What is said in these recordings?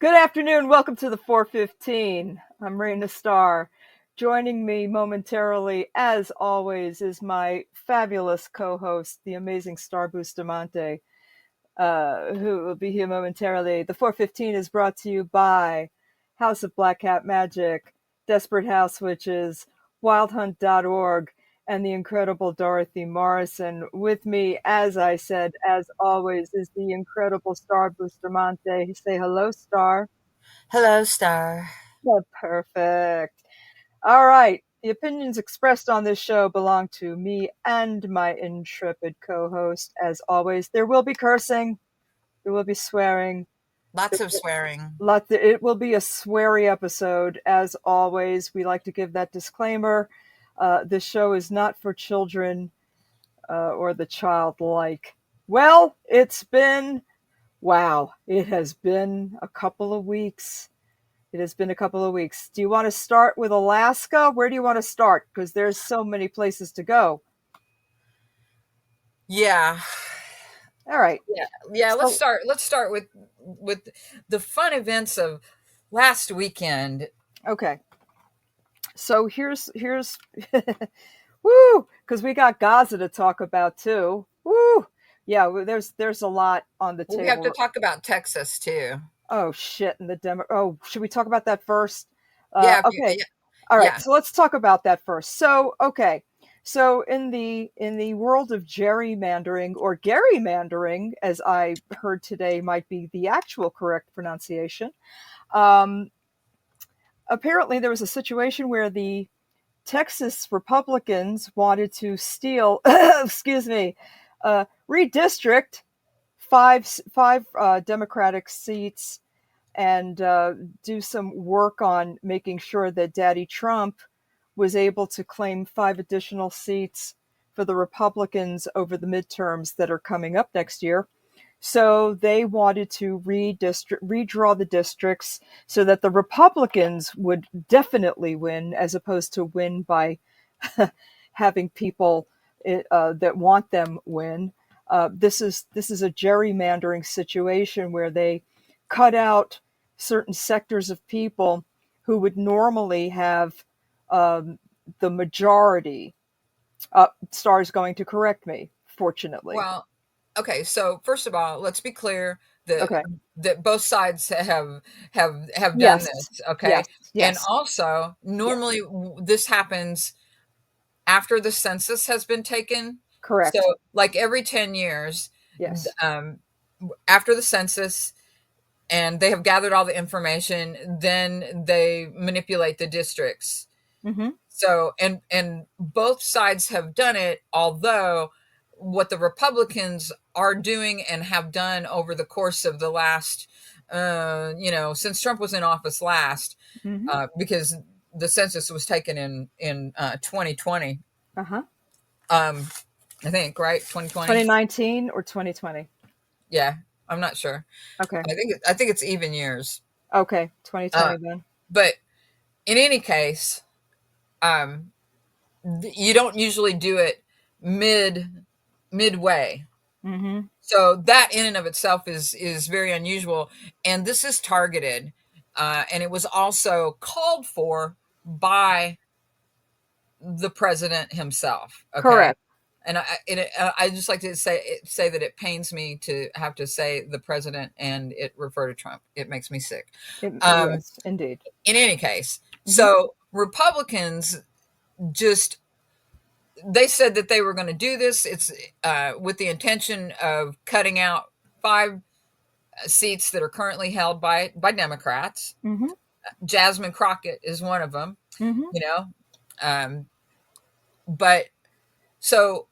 Good afternoon. Welcome to the 415. I'm Raina Starr. Joining me momentarily, as always, is my fabulous co-host, the amazing Star Bustamante, who will be here momentarily. The 415 is brought to you by House of Black Hat Magic, Desperate House Witches, wildhunt.org, and the incredible Dorothy Morrison. With me, as I said, as always, is the incredible Star Bustamante. Say hello, Star. Hello, Star. Oh, perfect. All right. The opinions expressed on this show belong to me and my intrepid co-host. As always, there will be cursing, there will be swearing. Lots of swearing. It will be a sweary episode. As always, we like to give that disclaimer. This show is not for children or the childlike. Well, wow, it has been a couple of weeks. It has been a couple of weeks. Do you want to start with Alaska? Where do you want to start? Because there's so many places to go. Yeah. All right. Yeah. Let's So, start. Let's start with the fun events of last weekend. okay. So here's woo, because we got Gaza to talk about too. Woo. Yeah, there's a lot on the We have to table. talk about Texas too. Oh shit, and the demo. Oh, should we talk about that first? Yeah. Okay. Yeah. All right. Yeah. So let's talk about that first. So, okay. So in the world of gerrymandering or gerrymandering, as I heard today might be the actual correct pronunciation, um, apparently there was a situation where the Texas Republicans wanted to steal, excuse me, redistrict five Democratic seats and do some work on making sure that Daddy Trump was able to claim five additional seats for the Republicans over the midterms that are coming up next year. So they wanted to redraw the districts so that the Republicans would definitely win, as opposed to win by having people that want them win. This is a gerrymandering situation where they cut out certain sectors of people who would normally have um, the majority. Star's going to correct me, fortunately. Well, okay. So first of all, let's be clear that Okay. both sides have done Yes. this. Okay, Yes. and Yes. also Yes. normally this happens after the census has been taken. So, Correct. like every 10 years, Yes. um, after the census, and they have gathered all the information, then they manipulate the districts. Mm-hmm. So, and both sides have done it, although what the Republicans are doing and have done over the course of the last, since Trump was in office last, Mm-hmm. because the census was taken in 2020. Uh-huh. Um, I think, right? 2020. 2019 or 2020? Yeah, I'm not sure. Okay. I think it's even years. Okay. Uh, 2020 then. but in any case, um, you don't usually do it midway. Mm-hmm. So that in and of itself is very unusual, and this is targeted, and it was also called for by the president himself. Okay, Correct. and I just like to say that it pains me to have to say the president and it refer to Trump. It makes me sick. Um, Yes, indeed. in any case, Mm-hmm. so Republicans just they said that they were going to do this. It's with the intention of cutting out five seats that are currently held by Democrats. Mm-hmm. Jasmine Crockett is one of them. Mm-hmm. You know, um, but so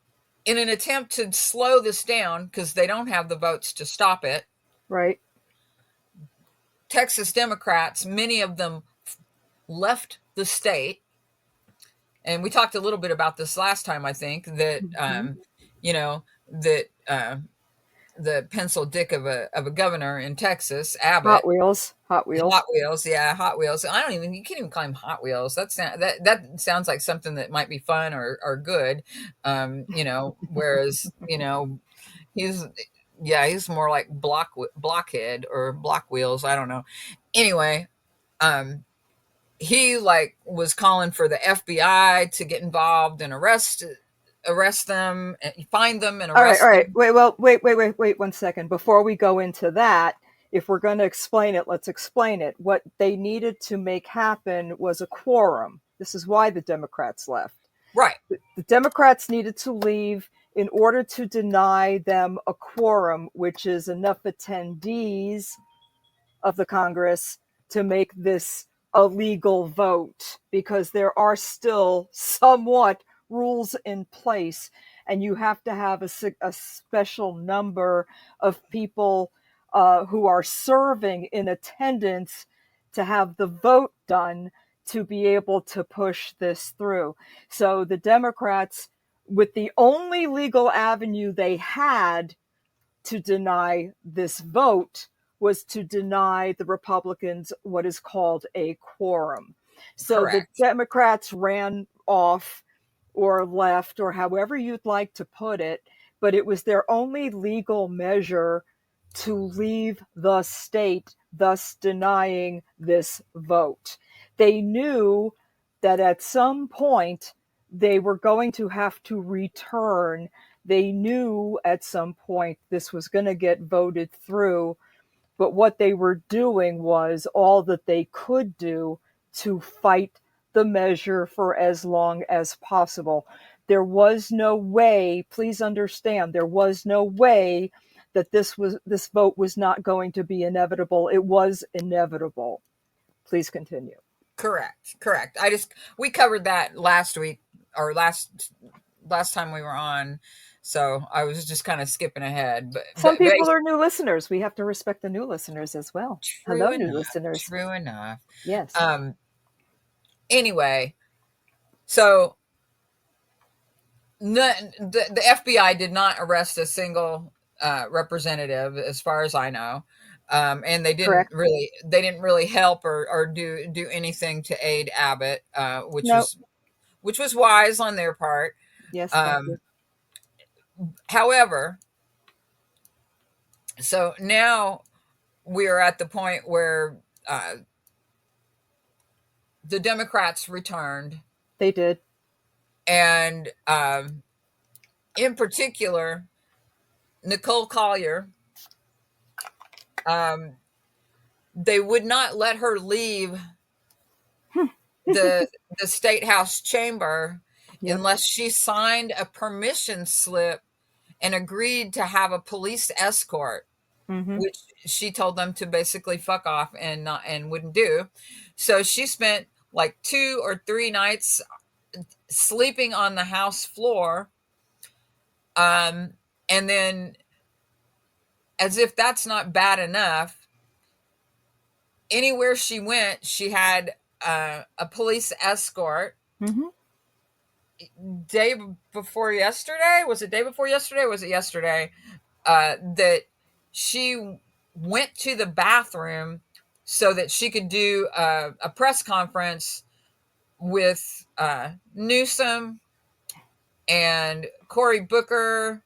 in an attempt to slow this down because they don't have the votes to stop it, Right. Texas Democrats, many of them left the state. And we talked a little bit about this last time. I think that Mm-hmm. you know that the pencil dick of a governor in Texas, Hot Abbott. Wheels. Hot Wheels. Hot Wheels, yeah, Hot Wheels. I don't even you can't even claim Hot Wheels. That sounds like something that might be fun or good. Whereas he's Yeah, he's more like blockhead or block wheels. I don't know. Anyway, um, he like was calling for the FBI to get involved and arrest them, and find them and All right, all arrest right. them. Wait 1 second. Before we go into that, if we're going to explain it, let's explain it. What they needed to make happen was a quorum. This is why the Democrats left. Right. The Democrats needed to leave in order to deny them a quorum, which is enough attendees of the Congress to make this a legal vote, because there are still somewhat rules in place, and you have to have a special number of people who are serving in attendance to have the vote done to be able to push this through. So the Democrats, with the only legal avenue they had to deny this vote, was to deny the Republicans what is called a quorum. So the Correct. Democrats ran off or left, or however you'd like to put it, but it was their only legal measure to leave the state, thus denying this vote. They knew that at some point they were going to have to return. They knew at some point this was going to get voted through, but what they were doing was all that they could do to fight the measure for as long as possible. There was no way, please understand, there was no way that this vote was not going to be inevitable. It was inevitable. Please continue. Correct. Correct. We covered that last week, or last time we were on. So I was just kind of skipping ahead, Some but people are new listeners. We have to respect the new listeners as well. true Hello, new enough. listeners. True enough. Yes. Um. Anyway, so the FBI did not arrest a single representative, as far as I know, and Correct. they didn't really help or do anything to aid Abbott, No. which was wise on their part. Yes, thank you. Um, However, so now we are at the point where the Democrats returned, They did. and in particular, Nicole Collier. Um, they would not let her leave the the state house chamber Yep. unless she signed a permission slip and agreed to have a police escort, Mm-hmm. which she told them to basically fuck off and wouldn't do. So she spent like 2 or 3 nights sleeping on the house floor, um, and then, as if that's not bad enough, anywhere she went, she had a police escort. Mm-hmm. Day before yesterday, was it day before yesterday? Or was it yesterday? That she went to the bathroom so that she could do a press conference with Newsom and Cory Booker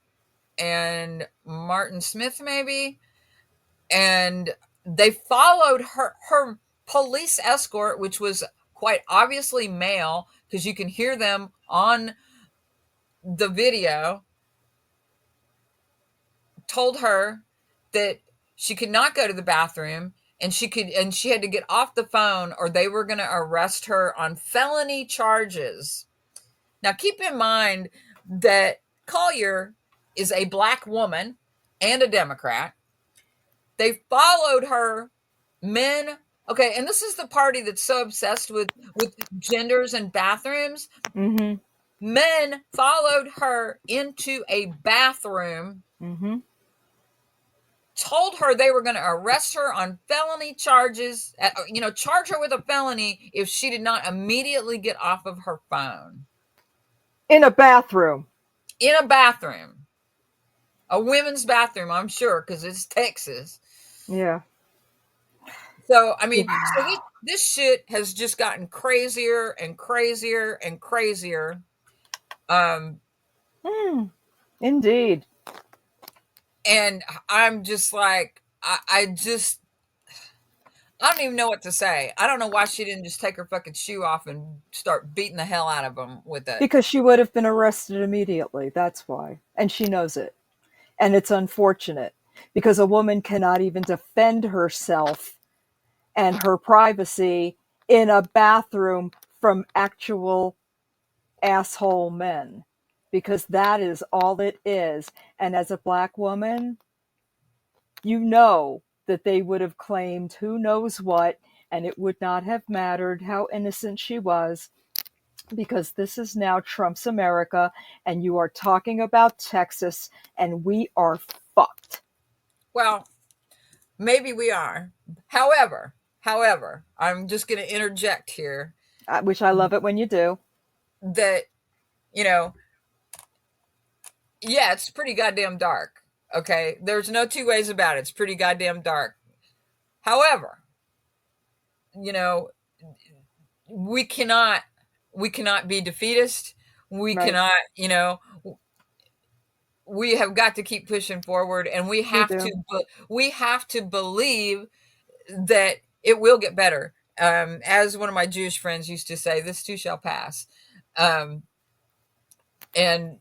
and Martin Smith, maybe. And they followed her police escort, which was quite obviously male, because you can hear them on the video, told her that she could not go to the bathroom, and she had to get off the phone or they were going to arrest her on felony charges. Now keep in mind that Collier is a black woman and a Democrat. They followed her, men. Okay, and this is the party that's so obsessed with genders and bathrooms. Mm-hmm. Men followed her into a bathroom, Mm-hmm. told her they were going to arrest her on felony charges, charge her with a felony if she did not immediately get off of her phone. In a bathroom. In a bathroom. A women's bathroom, I'm sure, because it's Texas. Yeah. So, I mean, so Yeah. this shit has just gotten crazier and crazier and crazier. Um, Mm. Indeed. And I'm just like, I don't even know what to say. I don't know why she didn't just take her fucking shoe off and start beating the hell out of him with it. Because she would have been arrested immediately. That's why. And she knows it. And it's unfortunate because a woman cannot even defend herself and her privacy in a bathroom from actual asshole men, because that is all it is. And as a black woman, you know that they would have claimed who knows what, and it would not have mattered how innocent she was, because this is now Trump's America, and you are talking about Texas, and we are fucked. Well, maybe we are. However, I'm just going to interject here Which I love it when you do. that, you know, yeah, it's pretty goddamn dark. Okay. There's no two ways about it. It's pretty goddamn dark. However, you know, we cannot, we cannot be defeatist. We Right. cannot, we have got to keep pushing forward, and We do. we have to believe that it will get better. As one of my Jewish friends used to say, this too shall pass. Um, and,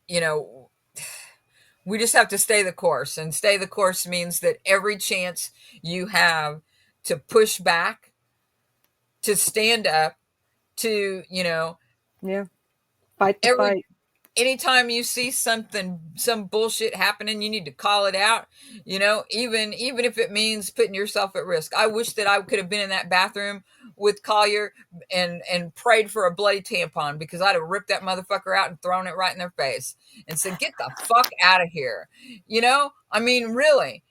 you know, we just have to stay the course. And stay the course means that every chance you have to push back, to stand up, to, Yeah. Fight the every fight. anytime you see some bullshit happening, you need to call it out, even if it means putting yourself at risk. I wish that I could have been in that bathroom with Collier and prayed for a bloody tampon, because I'd have ripped that motherfucker out and thrown it right in their face and said, get the fuck out of here. I mean, really,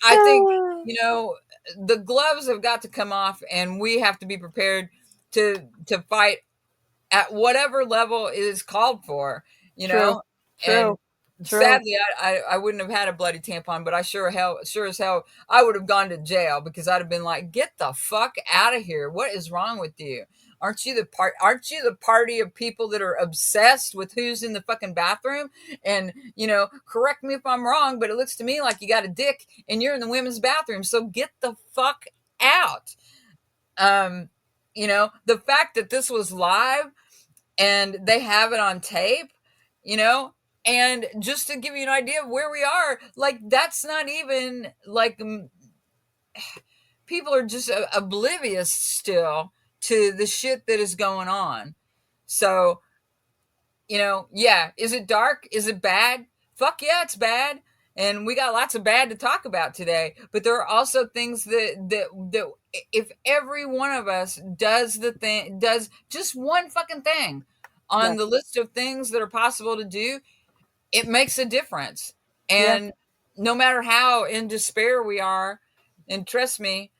I think, Oh, the gloves have got to come off, and we have to be prepared to fight at whatever level is called for, you true. know. And True. True. sadly, I wouldn't have had a bloody tampon, but I sure as hell I would have gone to jail, because I'd have been like, get the fuck out of here. What is wrong with you? Aren't you the party of people that are obsessed with who's in the fucking bathroom? And, correct me if I'm wrong, but it looks to me like you got a dick and you're in the women's bathroom. So get the fuck out. Um, the fact that this was live and they have it on tape, you know, and just to give you an idea of where we are, like, that's not even like, people are just oblivious still to the shit that is going on. So, yeah, is it dark? Is it bad? Fuck yeah, it's bad. And we got lots of bad to talk about today. But there are also things that if every one of us does just one fucking thing on the Yes. list of things that are possible to do, it makes a difference. Yeah. And no matter how in despair we are, and trust me,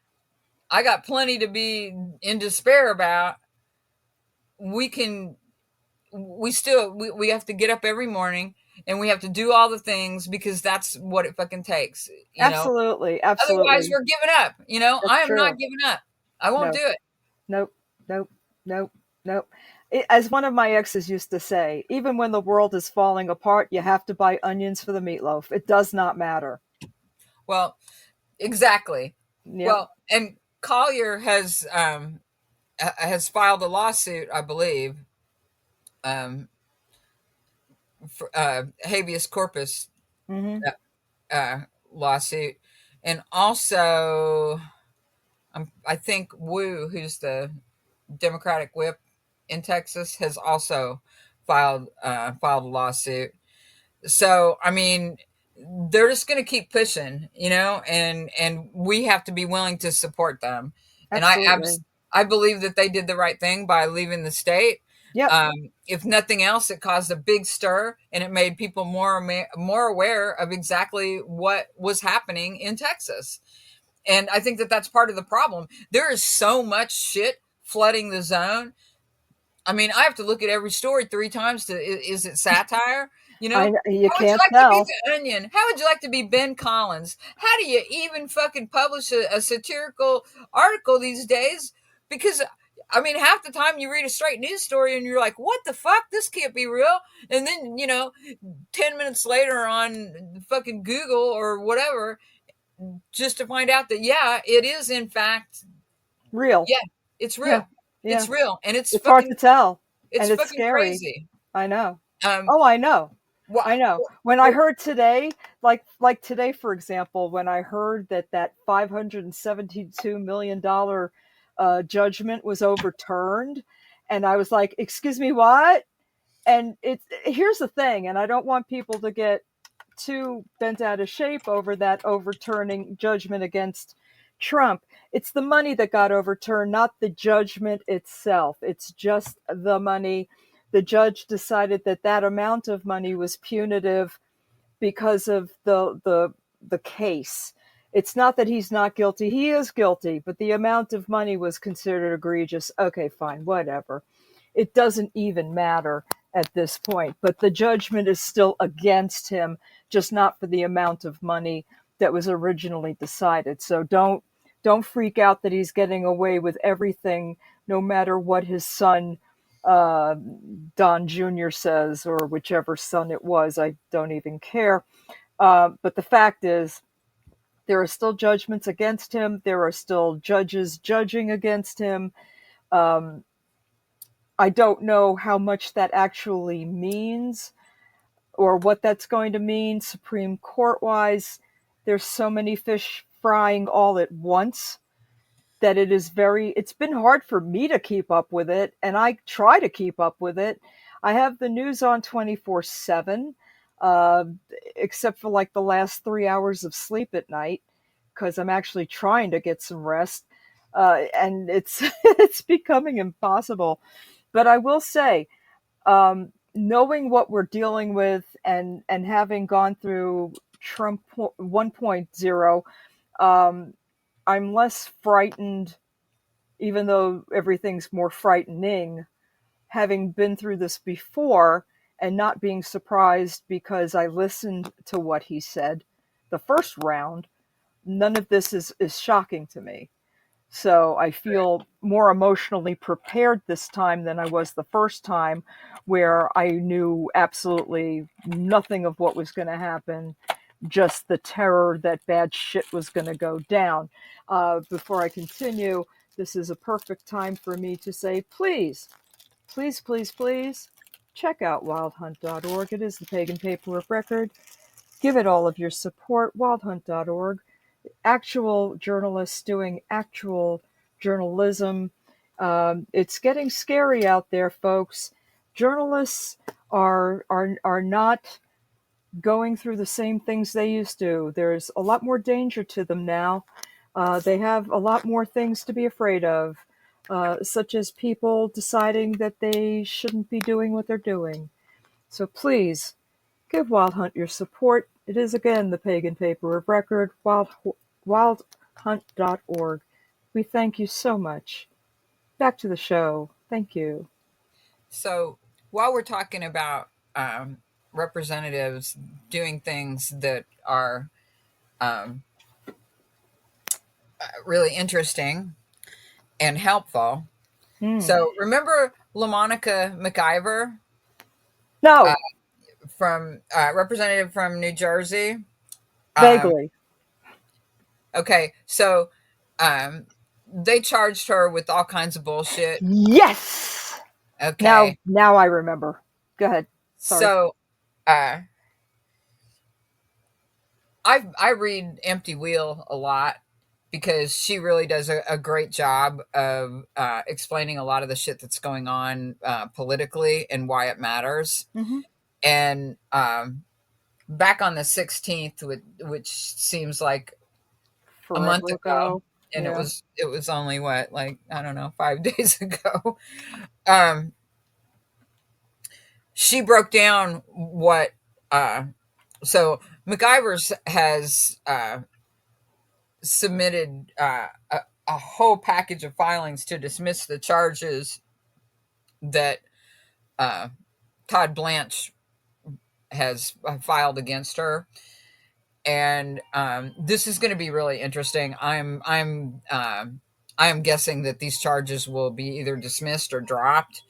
I got plenty to be in despair about, we can we have to get up every morning, and we have to do all the things, because that's what it fucking takes, Absolutely. otherwise Absolutely. we're giving up. That's I am not true. giving up. I won't No. do it. Nope. Nope. Nope. Nope. As one of my exes used to say, even when the world is falling apart, you have to buy onions for the meatloaf. It does not matter. Well, exactly. Yep. Well, and Collier has filed a lawsuit, I believe, um for, habeas corpus, Hmm. uh, lawsuit. And also, I think Wu, who's the Democratic whip in Texas, has also filed a lawsuit. So, I mean, they're just going to keep pushing, and we have to be willing to support them. And Absolutely. I believe that they did the right thing by leaving the state. Yep. If nothing else, it caused a big stir, and it made people more aware of exactly what was happening in Texas. And I think that that's part of the problem. There is so much shit flooding the zone. I mean, I have to look at every story three times to, is it satire? You How would you can't like to be tell. the Onion? How would you like to be Ben Collins? How do you even fucking publish a satirical article these days? Because I mean, half the time you read a straight news story and you're like, what the fuck? This can't be real. And then, 10 minutes later on fucking Google or whatever, just to find out that, yeah, it is in fact, Real. yeah, it's Yeah. real. Yeah. It's real. And It's hard to tell, it's and it's fucking scary. crazy. I know. Um, Oh, I know. what, I know. When I heard today, like today, for example, when I heard that $572 million judgment was overturned, and I was like, "Excuse me, what?" And here's the thing, and I don't want people to get too bent out of shape over that overturning judgment against Trump. It's the money that got overturned, not the judgment itself. It's just the money. The judge decided that amount of money was punitive because of the case. It's not that he's not guilty. He is guilty, but the amount of money was considered egregious. Okay, fine, whatever. It doesn't even matter at this point, but the judgment is still against him, just not for the amount of money that was originally decided. So don't freak out that he's getting away with everything, no matter what his son uh, Don Jr. says, or whichever son it was. I don't even care. But the fact is, there are still judgments against him. There are still judges judging against him. Um, I don't know how much that actually means or what that's going to mean Supreme Court wise. There's so many fish frying all at once that it's been hard for me to keep up with it, and I try to keep up with it. I have the news on 24/7, uh, except for like the last 3 hours of sleep at night, because I'm actually trying to get some rest, and it's it's becoming impossible. But I will say, knowing what we're dealing with, and having gone through Trump 1.0, I'm less frightened, even though everything's more frightening, having been through this before and not being surprised because I listened to what he said the first round. None of this is shocking to me. So I feel more emotionally prepared this time than I was the first time, where I knew absolutely nothing of what was going to happen, just the terror that bad shit was going to go down. Before I continue, this is a perfect time for me to say, please, please, please, please, check out wildhunt.org. It is the pagan paper of record. Give it all of your support. Wildhunt.org, actual journalists doing actual journalism. It's getting scary out there, folks. Journalists are not going through the same things they used to. There's a lot more danger to them now. They have a lot more things to be afraid of, such as people deciding that they shouldn't be doing what they're doing. So please give Wild Hunt your support. It is again the pagan paper of record, wildhunt.org. We thank you so much. Back to the show. Thank you. so while we're talking about representatives doing things that are um, really interesting and helpful. Hmm. So remember LaMonica McIver, uh, No, from representative from New Jersey? Um, vaguely. okay, so um, they charged her with all kinds of bullshit. Yes. Now, Okay, now I remember. Go ahead. Sorry. so uh, I read Empty Wheel a lot because she really does a great job of explaining a lot of the shit that's going on politically and why it matters. Hmm. And back on the 16th, which seems like a month Forever ago, ago. and Yeah. it was only what, like, I don't know, 5 days ago. Um, she broke down what. So McIvers has submitted a whole package of filings to dismiss the charges that uh, Todd Blanche has filed against her. And this is going to be really interesting. I'm I am guessing that these charges will be either dismissed or dropped.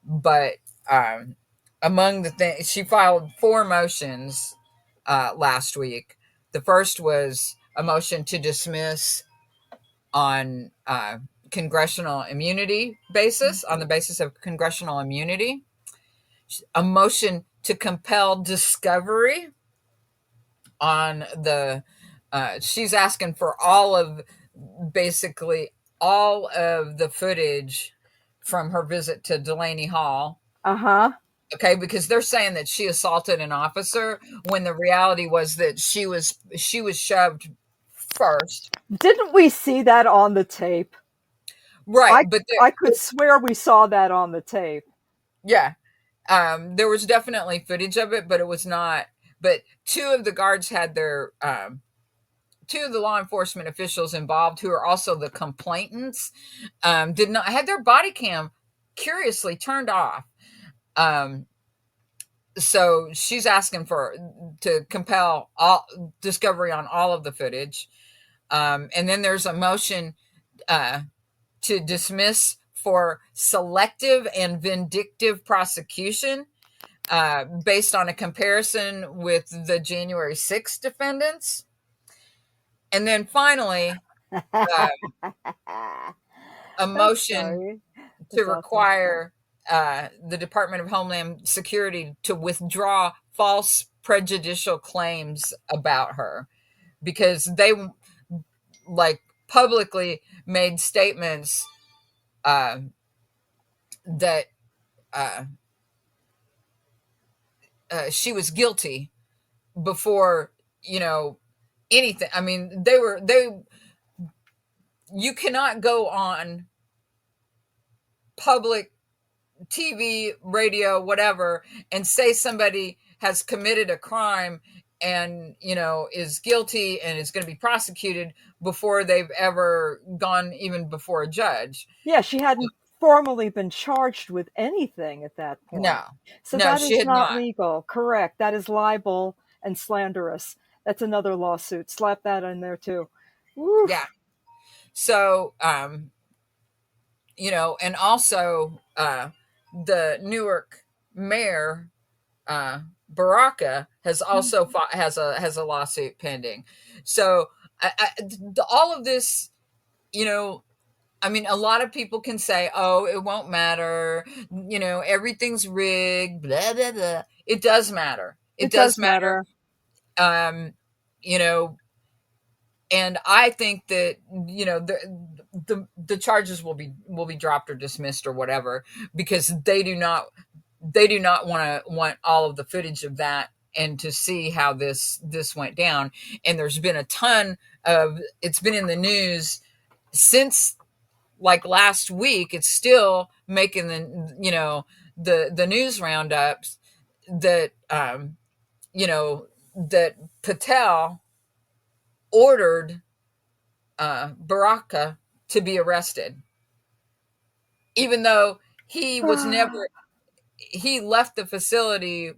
But um, among the things, she filed four motions last week. The first was a motion to dismiss on congressional immunity basis, on the basis of congressional immunity, a motion to compel discovery on the, she's asking for all of, basically all of the footage from her visit to Delaney Hall. Uh-huh. Okay, because they're saying that she assaulted an officer when the reality was that she was shoved first. Didn't we see that on the tape? Right, I but I could swear we saw that on the tape. yeah, there was definitely footage of it, but it was not. But two of the guards had their two of the law enforcement officials involved, who are also the complainants, did not had their body cam curiously turned off. Um, so she's asking for to compel all discovery on all of the footage, and then there's a motion uh, to dismiss for selective and vindictive prosecution, based on a comparison with the January 6th defendants. And then finally, uh, a That's motion sorry. to That's awesome. require the Department of Homeland Security to withdraw false prejudicial claims about her, because they like publicly made statements uh, that uh, she was guilty before, you know, anything. I mean, they you cannot go on public TV, radio, whatever, and say somebody has committed a crime and, is guilty and is going to be prosecuted before they've ever gone even before a judge. Yeah, she hadn't formally been charged with anything at that point. No, So no, that she is had not not. legal. Correct. That is libel and slanderous. That's another lawsuit. Slap that in there too. Yeah. Oof. So, and also the Newark mayor, uh, Baraka, has also has a lawsuit pending. So, all of this, you know, I mean, a lot of people can say, "Oh, it won't matter," everything's rigged, blah blah blah. It does matter. It It does does matter. matter. Um, you know, and I think that the charges will be dropped or dismissed or whatever, because they do not want all of the footage of that and to see how this went down. And there's been a ton of, it's been in the news since like last week. It's still making the news roundups that that Patel ordered Baraka to be arrested, even though he was never, he left the facility.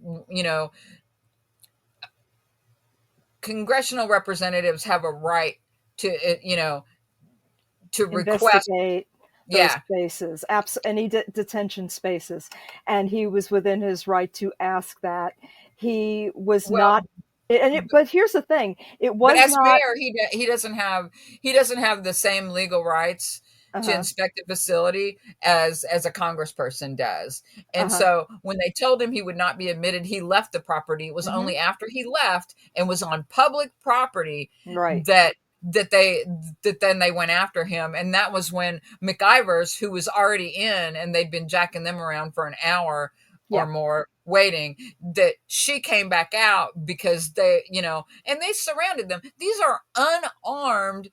Congressional representatives have a right to, to request. Investigate those Yeah. spaces, any detention spaces, and he was within his right to ask that. He was Well, not, but here's the thing: it but was as not. mayor, he doesn't have the same legal rights Uh to huh. inspect a facility as a congressperson does. Uh And huh. so when they told him he would not be admitted, he left the property. It was Hmm. only after he left and was on public property Right. that then they went after him. And that was when McIvers, who was already in, and they'd been jacking them around for an hour or Yeah. more waiting, that she came back out because and they surrounded them. These are unarmed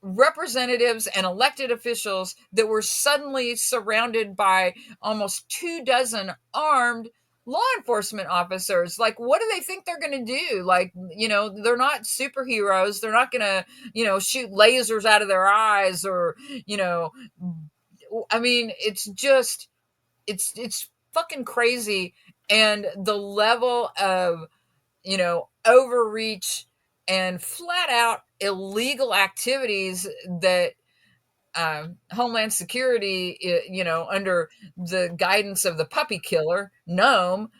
representatives and elected officials that were suddenly surrounded by almost 24 armed law enforcement officers. Like, what do they think they're going to do? Like, they're not superheroes. They're not going to, shoot lasers out of their eyes, or, you know, I mean, it's fucking crazy. And the level of, overreach and flat out illegal activities that Homeland Security, under the guidance of the puppy killer Gnome,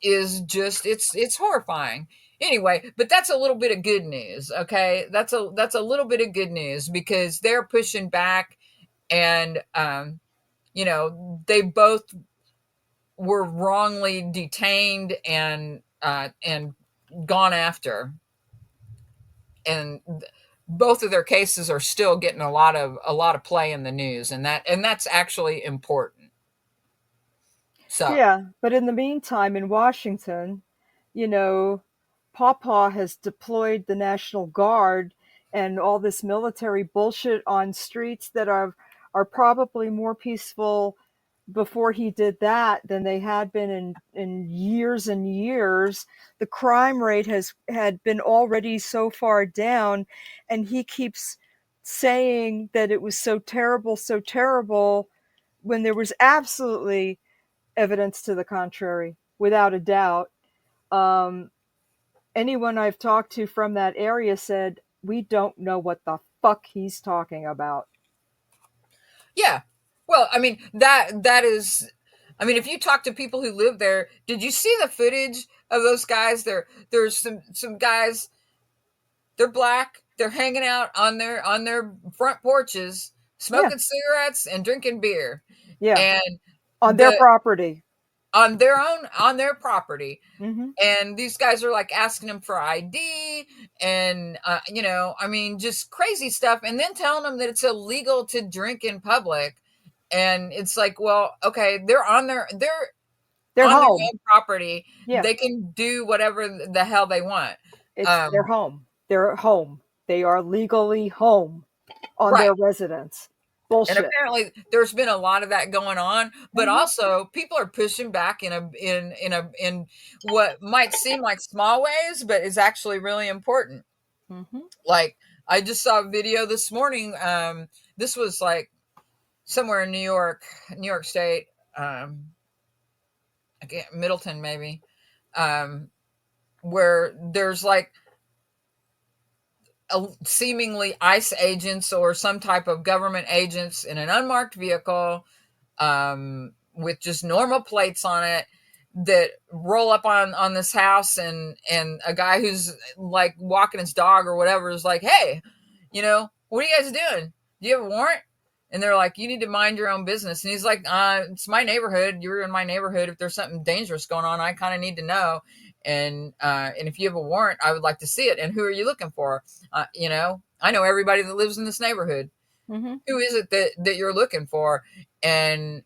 is just it's horrifying. Anyway, but that's a little bit of good news. Okay, that's a little bit of good news because they're pushing back, and they both were wrongly detained and gone after, and both of their cases are still getting a lot of play in the news, and that's actually important. So Yeah, but in the meantime, in Washington, you know, Pawpaw has deployed the National Guard and all this military bullshit on streets that are probably more peaceful before he did that than they had been in years and years. The crime rate has had been already so far down, and he keeps saying that it was so terrible, when there was absolutely evidence to the contrary, without a doubt. Um, Anyone I've talked to from that area said, we don't know what the fuck he's talking about. yeah, well, I mean that is, I mean, if you talk to people who live there, did you see the footage of those guys? There's some guys. They're black. They're hanging out on their front porches, Yeah, smoking cigarettes and drinking beer, yeah, and on their the property. on their property. Mm-hmm. And these guys are like asking them for ID, and I mean, just crazy stuff, and then telling them that it's illegal to drink in public. And it's like, well, okay, they're They're on their home. own property. Yeah, They can do whatever the hell they want. it's their um home. They're home. They are legally home on right. their residence. And Bullshit. apparently there's been a lot of that going on, but Mm-hmm. also people are pushing back in what might seem like small ways, but is actually really important. Mm-hmm. Like, I just saw a video this morning. This was like somewhere in New York State. Again, Middleton maybe, um, where there's like seemingly ICE agents or some type of government agents in an unmarked vehicle, with just normal plates on it, that roll up on this house, and a guy who's like walking his dog or whatever is like, hey, what are you guys doing? Do you have a warrant? And they're like, you need to mind your own business. And he's like, it's my neighborhood. You're in my neighborhood. If there's something dangerous going on, I kind of need to know. And if you have a warrant, I would like to see it. And who are you looking for? I know everybody that lives in this neighborhood. Mm-hmm. Who is it that you're looking for? And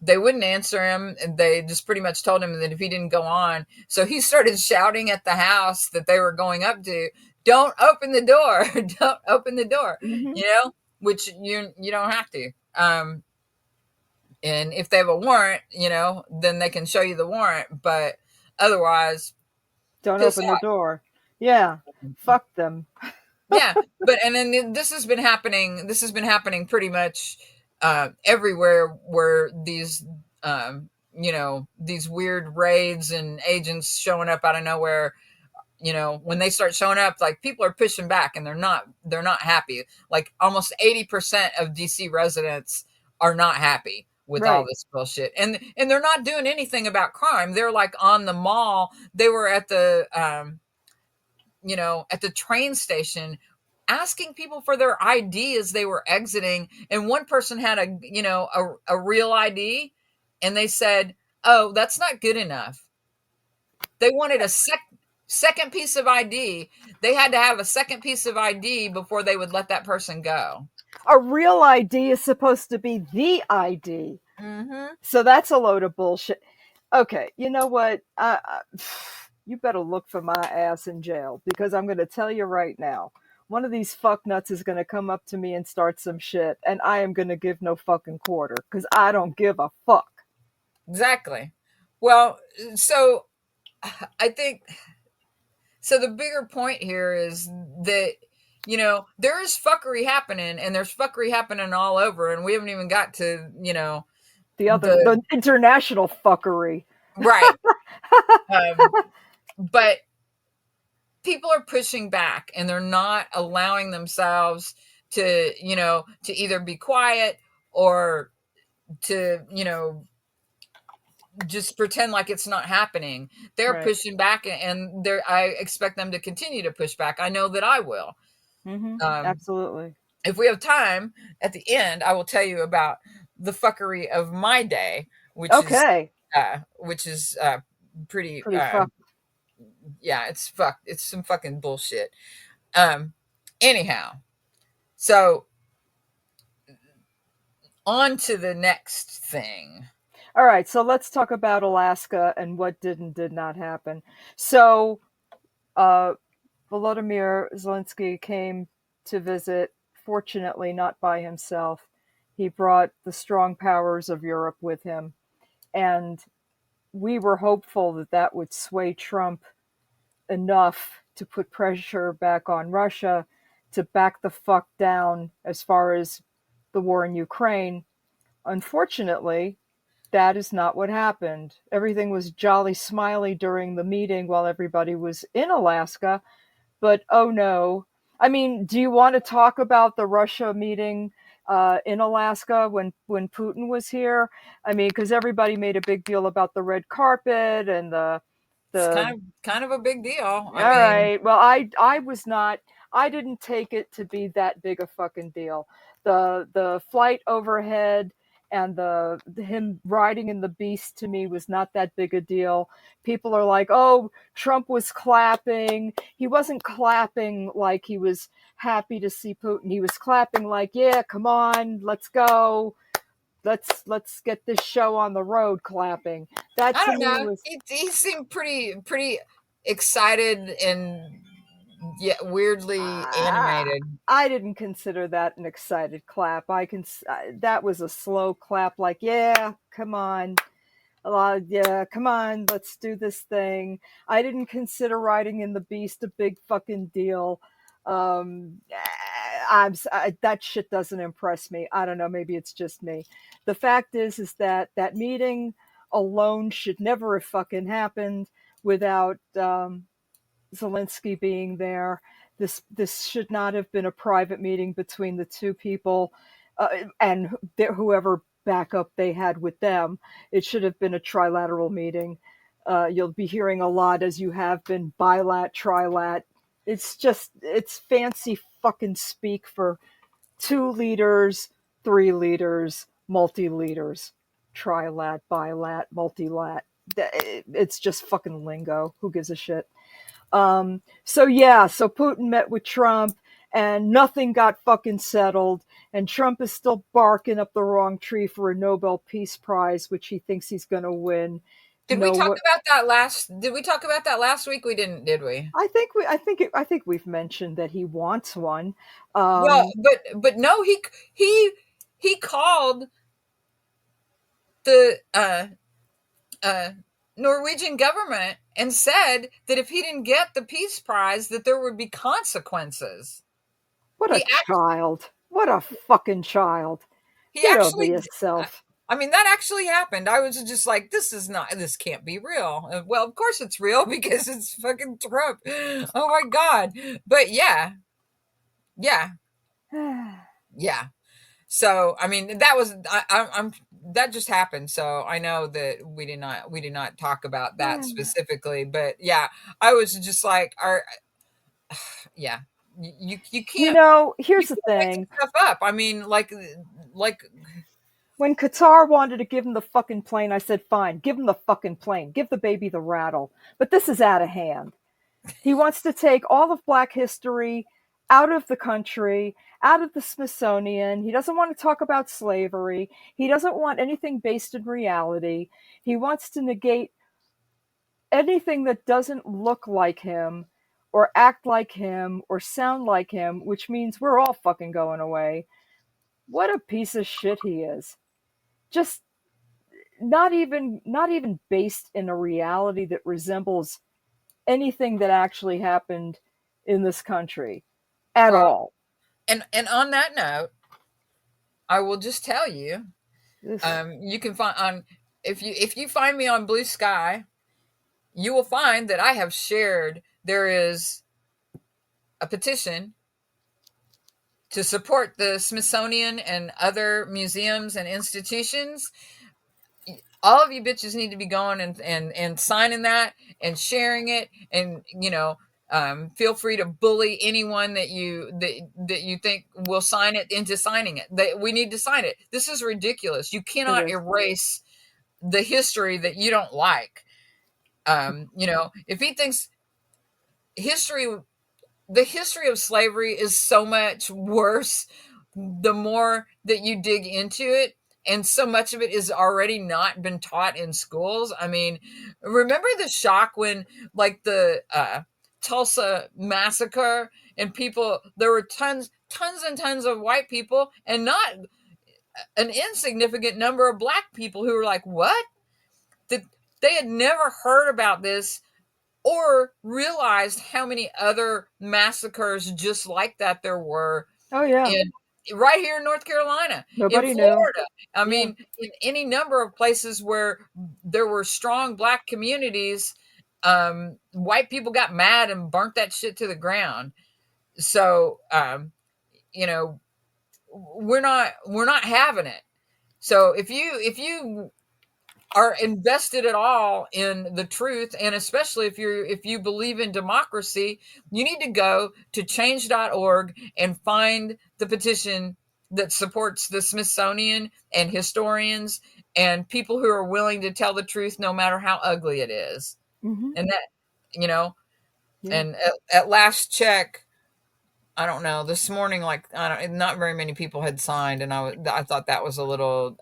they wouldn't answer him, and they just pretty much told him that if he didn't go on, so he started shouting at the house that they were going up to, don't open the door. Don't open the door. Mm-hmm. Which you don't have to. And if they have a warrant, then they can show you the warrant, but otherwise, Don't piss open the off. door. Yeah, fuck them. Yeah, but and then this has been happening. This has been happening pretty much everywhere where these weird raids and agents showing up out of nowhere. When they start showing up, like, people are pushing back, and they're not happy. Like, almost 80% of DC residents are not happy with all Right. this bullshit, and they're not doing anything about crime. They're like on the mall. They were at the train station asking people for their ID as they were exiting. And one person had a real ID, and they said, "Oh, that's not good enough." They wanted a second piece of ID. They had to have a second piece of ID before they would let that person go. A real ID is supposed to be the ID. Mm-hmm. So that's a load of bullshit. Okay, you know what? You better look for my ass in jail, because I'm going to tell you right now. One of these fucknuts is going to come up to me and start some shit, and I am going to give no fucking quarter, because I don't give a fuck. Exactly. Well, so I think, so the bigger point here is that, there is fuckery happening, and there's fuckery happening all over, and we haven't even got to, the The international fuckery. right. Um, but people are pushing back, and they're not allowing themselves to, to either be quiet or to, just pretend like it's not happening. They're Right. pushing back, and I expect them to continue to push back. I know that I will. Um, Absolutely. if we have time at the end, I will tell you about the fuckery of my day, Okay. which is pretty. Pretty fucked. Yeah, it's fucked. It's some fucking bullshit. Um, anyhow, so on to the next thing. All right, so let's talk about Alaska and what did not happen. So, uh, Volodymyr Zelensky came to visit, fortunately, not by himself. He brought the strong powers of Europe with him. And we were hopeful that that would sway Trump enough to put pressure back on Russia to back the fuck down as far as the war in Ukraine. Unfortunately, that is not what happened. Everything was jolly smiley during the meeting while everybody was in Alaska, but oh no. I mean, do you want to talk about the Russia meeting in Alaska when Putin was here? I mean, because everybody made a big deal about the red carpet and It's the kind of a big deal. I all mean, right. Well, I was not. I didn't take it to be that big a fucking deal. The flight overhead and the him riding in the beast to me was not that big a deal. People are like, "Oh, Trump was clapping." He wasn't clapping like he was happy to see Putin. He was clapping like, "Yeah, come on, let's go. Let's get this show on the road." Clapping. That I to don't me know. was He seemed pretty excited and, yeah, weirdly Ah, animated. I didn't consider that an excited clap. That was a slow clap, like, yeah, come on, yeah, come on, let's do this thing. I didn't consider riding in the beast a big fucking deal. That shit doesn't impress me. I don't know, maybe it's just me. The fact is that that meeting alone should never have fucking happened without Zelensky being there. This should not have been a private meeting between the two people and whoever backup they had with them. It should have been a trilateral meeting. You'll be hearing a lot, as you have been, bilat, trilat. It's fancy fucking speak for two leaders, three leaders, multi leaders, trilat, bilat, multilat. It's just fucking lingo. Who gives a shit? So yeah, so Putin met with Trump and nothing got fucking settled. And Trump is still barking up the wrong tree for a Nobel Peace Prize, which he thinks he's going to win. Did we No, talk what? about that last? Did we talk about that last week? We didn't, did we? I think we've mentioned that he wants one. Well, Um, but no, he called the uh, Norwegian government and said that if he didn't get the peace prize, that there would be consequences. what a He act, child! What a fucking child! he Get over actually. yourself. I mean, that actually happened. I was just like, this can't be real. Well, of course it's real because it's fucking Trump. Oh my God. But yeah, yeah, yeah. So, I mean, I'm that just happened. So I know that we did not talk about that specifically, but yeah, I was just like, yeah, You you know, can't here's the make this thing. stuff up. I mean, like, When Qatar wanted to give him the fucking plane, I said, fine, give him the fucking plane. Give the baby the rattle. But this is out of hand. He wants to take all of Black history out of the country, out of the Smithsonian. He doesn't want to talk about slavery. He doesn't want anything based in reality. He wants to negate anything that doesn't look like him or act like him or sound like him, which means we're all fucking going away. What a piece of shit he is. Just not even based in a reality that resembles anything that actually happened in this country at well, all. and on that note, I will just tell you, Ugh. you can find on if you find me on Blue Sky, you will find that I have shared. There is a petition to support the Smithsonian and other museums and institutions, all of you bitches need to be going and signing that and sharing it, and feel free to bully anyone that you think will sign it into signing it. We need to sign it. This is ridiculous. You It cannot is. erase the history that you don't like. If he thinks history the history of slavery is so much worse the more that you dig into it, and so much of it is already not been taught in schools. I mean, remember the shock when, like, the Tulsa massacre, and people, there were tons and tons of white people and not an insignificant number of black people who were like, what? That they had never heard about this or realized how many other massacres just like that there were Oh yeah. in right here in North Carolina, in Nobody knew. Florida. I Yeah. mean, in any number of places where there were strong black communities, white people got mad and burnt that shit to the ground. So, you know, we're not having it. So if you are invested at all in the truth, and especially if you believe in democracy, you need to go to change.org and find the petition that supports the Smithsonian and historians and people who are willing to tell the truth no matter how ugly it is. Hmm. And that, you know Yeah. and at last check, I don't know, this morning, like, I don't, not very many people had signed, and I thought that was a little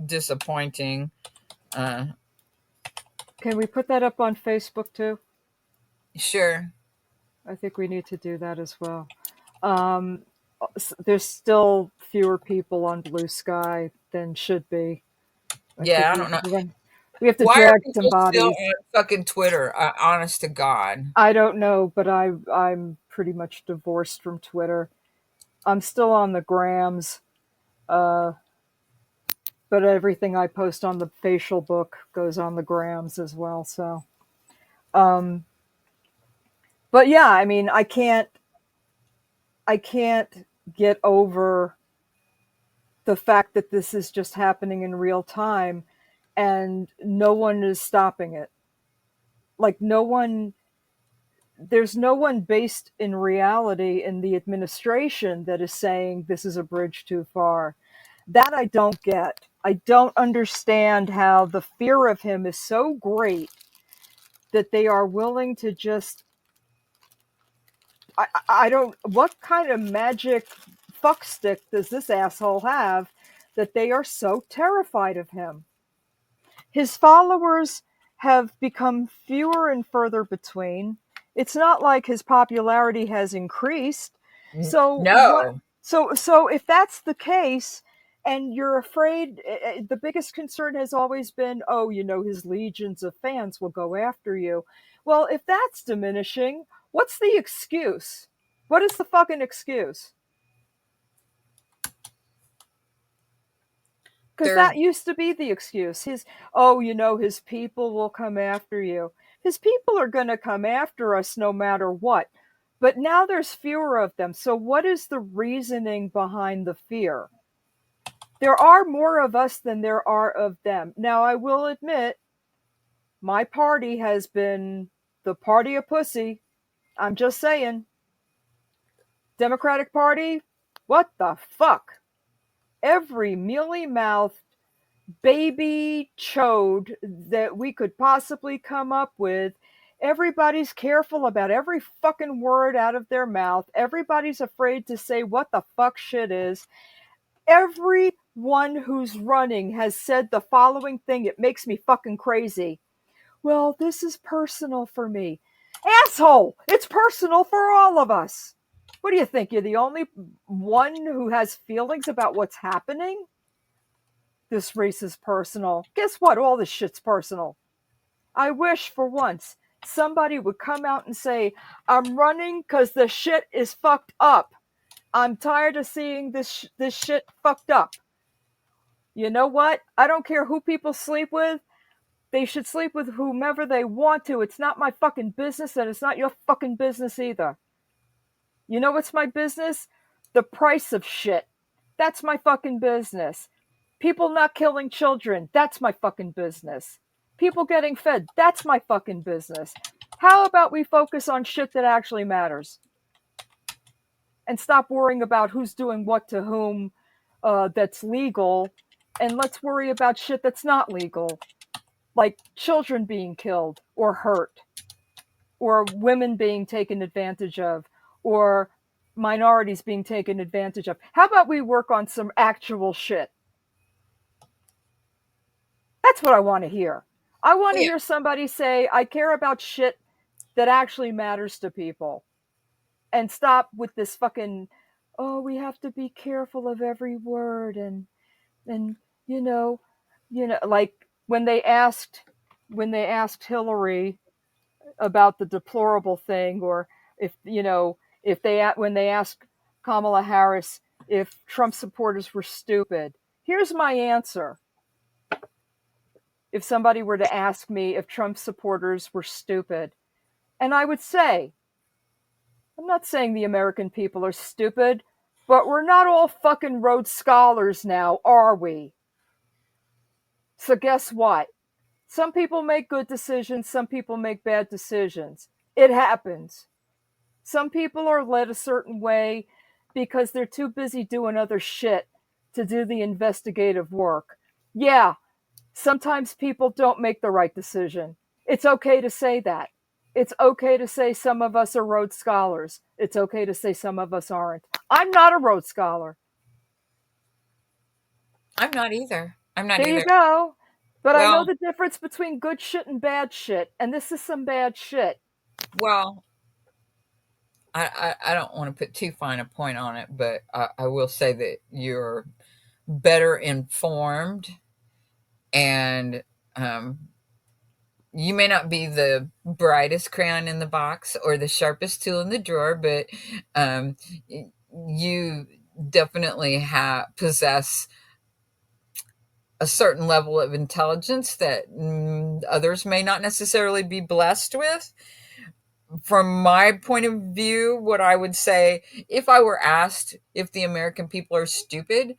disappointing. uh Can we put that up on Facebook too? Sure. I think we need to do that as well. Um, there's still fewer people on Blue Sky than should be. I think Yeah, I don't know. we have to Why are drag some people still bodies. on fucking Twitter? Honest to God. I don't know, but I'm pretty much divorced from Twitter. I'm still on the grams, uh, but everything I post on the facial book goes on the grams as well. So, um, but yeah, I mean, I can't get over the fact that this is just happening in real time and no one is stopping it. Like, there's no one based in reality in the administration that is saying this is a bridge too far. That I don't get. I don't understand how the fear of him is so great that they are willing to just. I don't. What kind of magic fuckstick does this asshole have that they are so terrified of him? His followers have become fewer and further between. It's not like his popularity has increased. So what No. so if that's the case and you're afraid, the biggest concern has always been, oh, his legions of fans will go after you. Well, if that's diminishing, what's the excuse? What is the fucking excuse? Because They're that used to be the excuse. Oh, his people will come after you. His people are going to come after us no matter what. But now there's fewer of them. So, what is the reasoning behind the fear? There are more of us than there are of them. Now, I will admit, my party has been the party of pussy. I'm just saying. Democratic Party, what the fuck? Every mealy mouthed baby chode that we could possibly come up with. Everybody's careful about every fucking word out of their mouth. Everybody's afraid to say what the fuck shit is. Everyone who's running has said the following thing. It makes me fucking crazy. Well, this is personal for me. Asshole! It's personal for all of us. What do you think? You're the only one who has feelings about what's happening? This race is personal. Guess what? All this shit's personal. I wish for once somebody would come out and say, I'm running because the shit is fucked up. I'm tired of seeing this shit fucked up. You know what? I don't care who people sleep with. They should sleep with whomever they want to. It's not my fucking business, and it's not your fucking business either. You know what's my business? The price of shit, that's my fucking business. People not killing children, that's my fucking business. People getting fed, that's my fucking business. How about we focus on shit that actually matters and stop worrying about who's doing what to whom, that's legal, and let's worry about shit that's not legal, like children being killed or hurt, or women being taken advantage of, or minorities being taken advantage of. How about we work on some actual shit? That's what I want to hear. I want to Yeah. hear somebody say, I care about shit that actually matters to people, and stop with this fucking, oh, we have to be careful of every word, and you know, like when they asked Hillary about the deplorable thing, or if they when they asked Kamala Harris if Trump supporters were stupid. Here's my answer. If somebody were to ask me if Trump supporters were stupid, and I would say, I'm not saying the American people are stupid, but we're not all fucking Rhodes Scholars now, are we? So guess what? Some people make good decisions, some people make bad decisions. It happens. Some people are led a certain way because they're too busy doing other shit to do the investigative work. Yeah, sometimes people don't make the right decision. It's okay to say that. It's okay to say some of us are Rhodes Scholars. It's okay to say some of us aren't. I'm not a Rhodes Scholar. I'm not either. I'm not There you either. go. But I know Well, the difference between good shit and bad shit, and this is some bad shit. well, I don't want to put too fine a point on it, but I will say that you're better informed, and um, you may not be the brightest crayon in the box or the sharpest tool in the drawer, but um, you definitely possess a certain level of intelligence that others may not necessarily be blessed with. From my point of view, what I would say, if I were asked if the American people are stupid,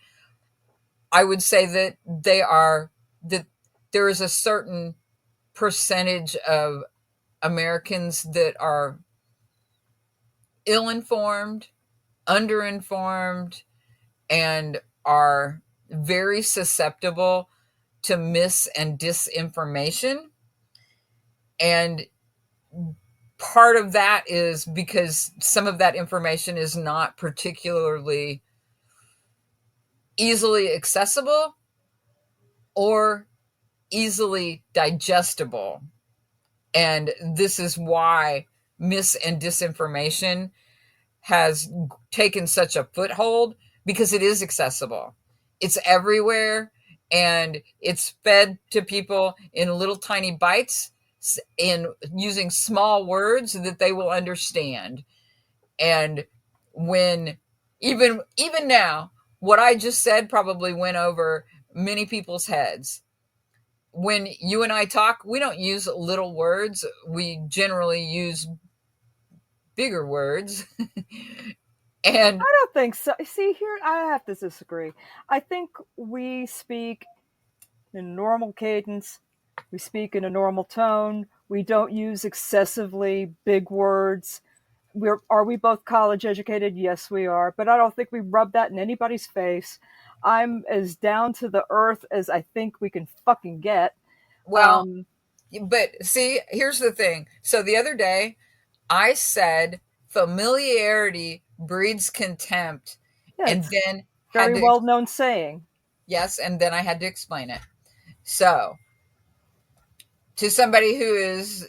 I would say that that there is a certain percentage of Americans that are ill informed, underinformed, and are very susceptible to mis and disinformation. And part of that is because some of that information is not particularly easily accessible or easily digestible. And this is why mis and disinformation has taken such a foothold, because it is accessible. It's everywhere, and it's fed to people in little tiny bites, in using small words that they will understand. And when even now, what I just said probably went over many people's heads. When you and I talk, we don't use little words. We generally use bigger words. And I don't think so. See, here I have to disagree. I think we speak in normal cadence. We speak in a normal tone. We don't use excessively big words. Are we both college educated? Yes, we are. But I don't think we rub that in anybody's face. I'm as down to the earth as I think we can fucking get. well, Um, but see, here's the thing. So the other day, I said familiarity breeds contempt, yeah, and it's a then had very to, well known saying. yes, and then I had to explain it. So, to somebody who is,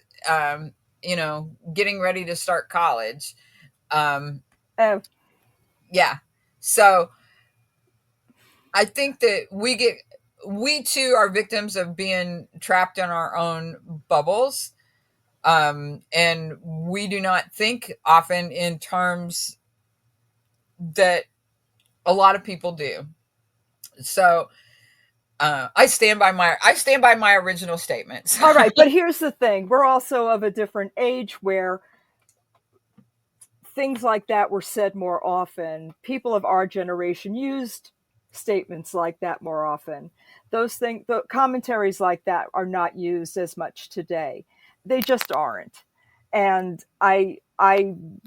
getting ready to start college, um, Oh, yeah. So, I think that we too are victims of being trapped in our own bubbles. And we do not think often in terms that a lot of people do. So I stand by my original statements. all right. But here's the thing: we're also of a different age where things like that were said more often. People of our generation used statements like that more often. Those things, the commentaries like that are not used as much today. They just aren't. And I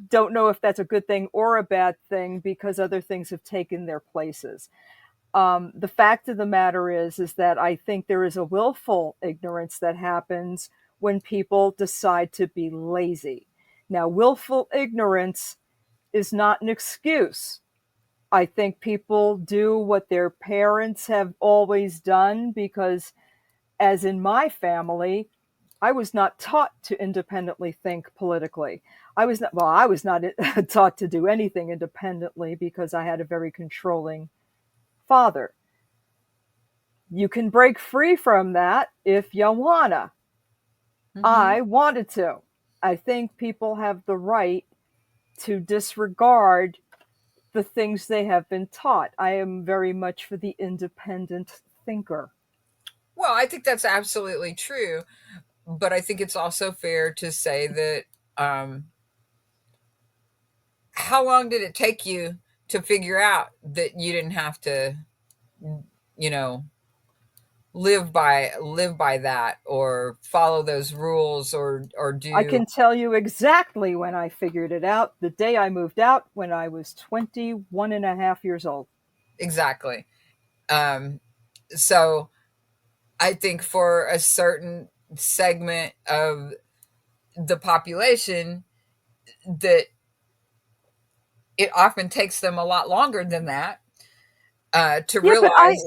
don't know if that's a good thing or a bad thing because other things have taken their places. The fact of the matter is that I think there is a willful ignorance that happens when people decide to be lazy. Now, willful ignorance is not an excuse. I think people do what their parents have always done because, as in my family, I was not taught to independently think politically. I was not taught to do anything independently because I had a very controlling father. You can break free from that if you wanna. Hmm. I wanted to. I think people have the right to disregard the things they have been taught. I am very much for the independent thinker. Well, I think that's absolutely true, but I think it's also fair to say that how long did it take you to figure out that you didn't have to, you know, live by that or follow those rules or I do can tell you exactly when I figured it out the day I moved out when I was 21 and a half years old. exactly. Um, so I think for a certain segment of the population that it often takes them a lot longer than that to Yeah, but realize.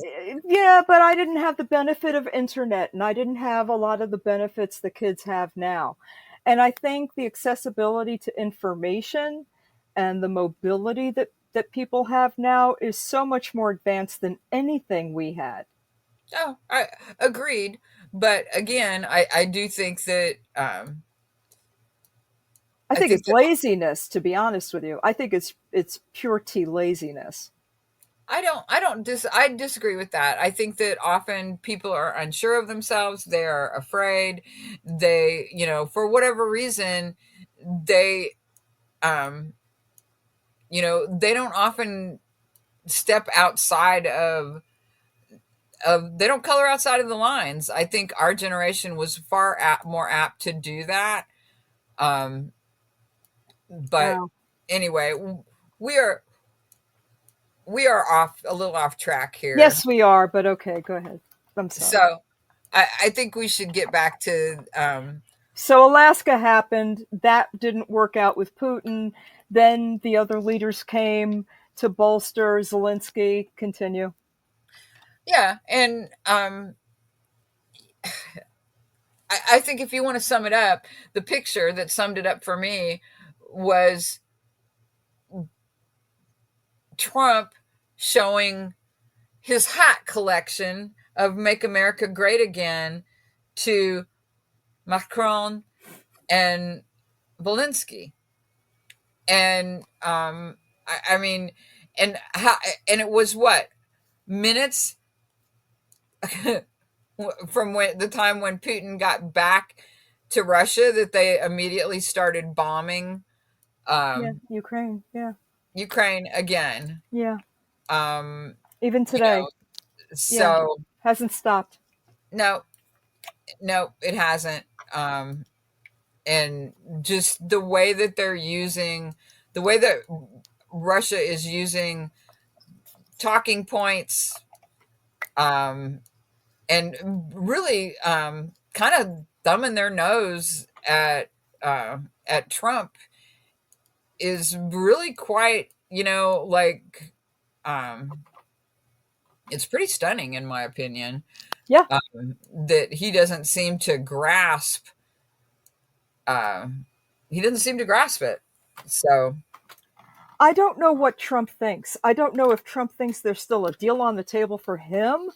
I didn't have the benefit of internet and I didn't have a lot of the benefits the kids have now. And I think the accessibility to information and the mobility that people have now is so much more advanced than anything we had. Oh, I agreed. But again, I do think that I I think think it's that laziness, to be honest with you. I think it's pure T laziness. I disagree with that. I think that often people are unsure of themselves, they are afraid, they, for whatever reason, they um they don't often step outside of they don't color outside of the lines. I think our generation was more apt to do that. Um but Wow. anyway, we are we are off a little off track here. Yes, we are, but okay, go ahead. I'm sorry. So I think we should get back to So Alaska happened. That didn't work out with Putin. Then the other leaders came to bolster Zelensky. Continue. yeah, and I think if you want to sum it up, the picture that summed it up for me was Trump showing his hat collection of Make America Great Again to Macron and Volinsky. And I mean, and how, and it was what, minutes from when the time when Putin got back to Russia that they immediately started bombing Yeah, um, Ukraine. Yeah, Ukraine again. yeah. Um, Even you know, today. Yeah, so hasn't stopped. no, no, it hasn't. Um, and just the way that Russia is using talking points, um, and really kind of thumbing their nose at Trump is really quite, um, it's pretty stunning in my opinion. Yeah. That he doesn't seem to grasp. He doesn't seem to grasp it. So I don't know what Trump thinks. I don't know if Trump thinks there's still a deal on the table for him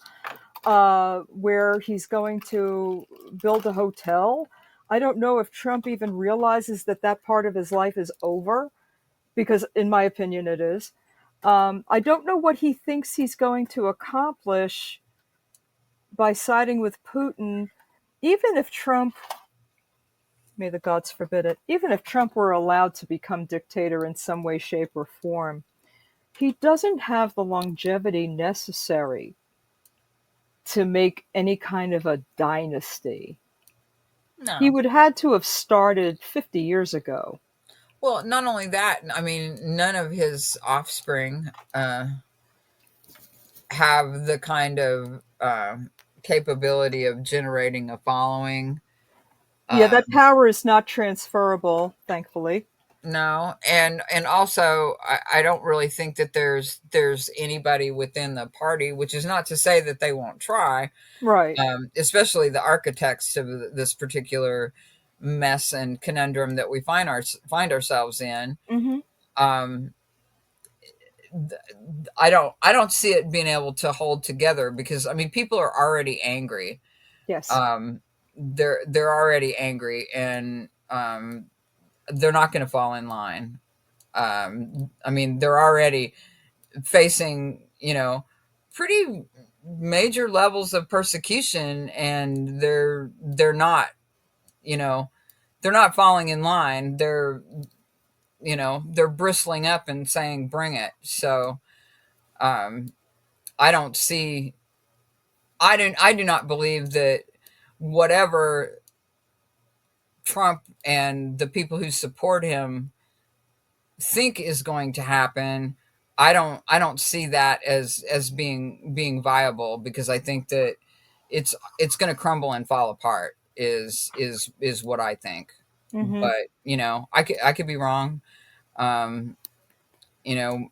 where he's going to build a hotel. I don't know if Trump even realizes that that part of his life is over, because, in my opinion, it is. I don't know what he thinks he's going to accomplish by siding with Putin, even if Trump May the gods forbid it. Even if Trump were allowed to become dictator in some way, shape, or form, he doesn't have the longevity necessary to make any kind of a dynasty. He No. would had to have started 50 years ago. Well, not only that, I mean, none of his offspring have the kind of capability of generating a following. Yeah, Uh, that power is not transferable, thankfully. no, and also, I don't really think that there's anybody within the party, which is not to say that they won't try, Right. especially the architects of this particular mess and conundrum that we find ourselves in. Mm-hmm. Um, I don't see it being able to hold together because I mean people are already angry. Yes. Um, they're already angry and they're not going to fall in line. I mean they're already facing pretty major levels of persecution and they're not you know they're not falling in line. They're bristling up and saying bring it. So um, I don't see I do not believe that whatever Trump and the people who support him think is going to happen. I don't see that as being viable because I think that it's going to crumble and fall apart is what I think. Mm-hmm. But I could be wrong. Um, you know,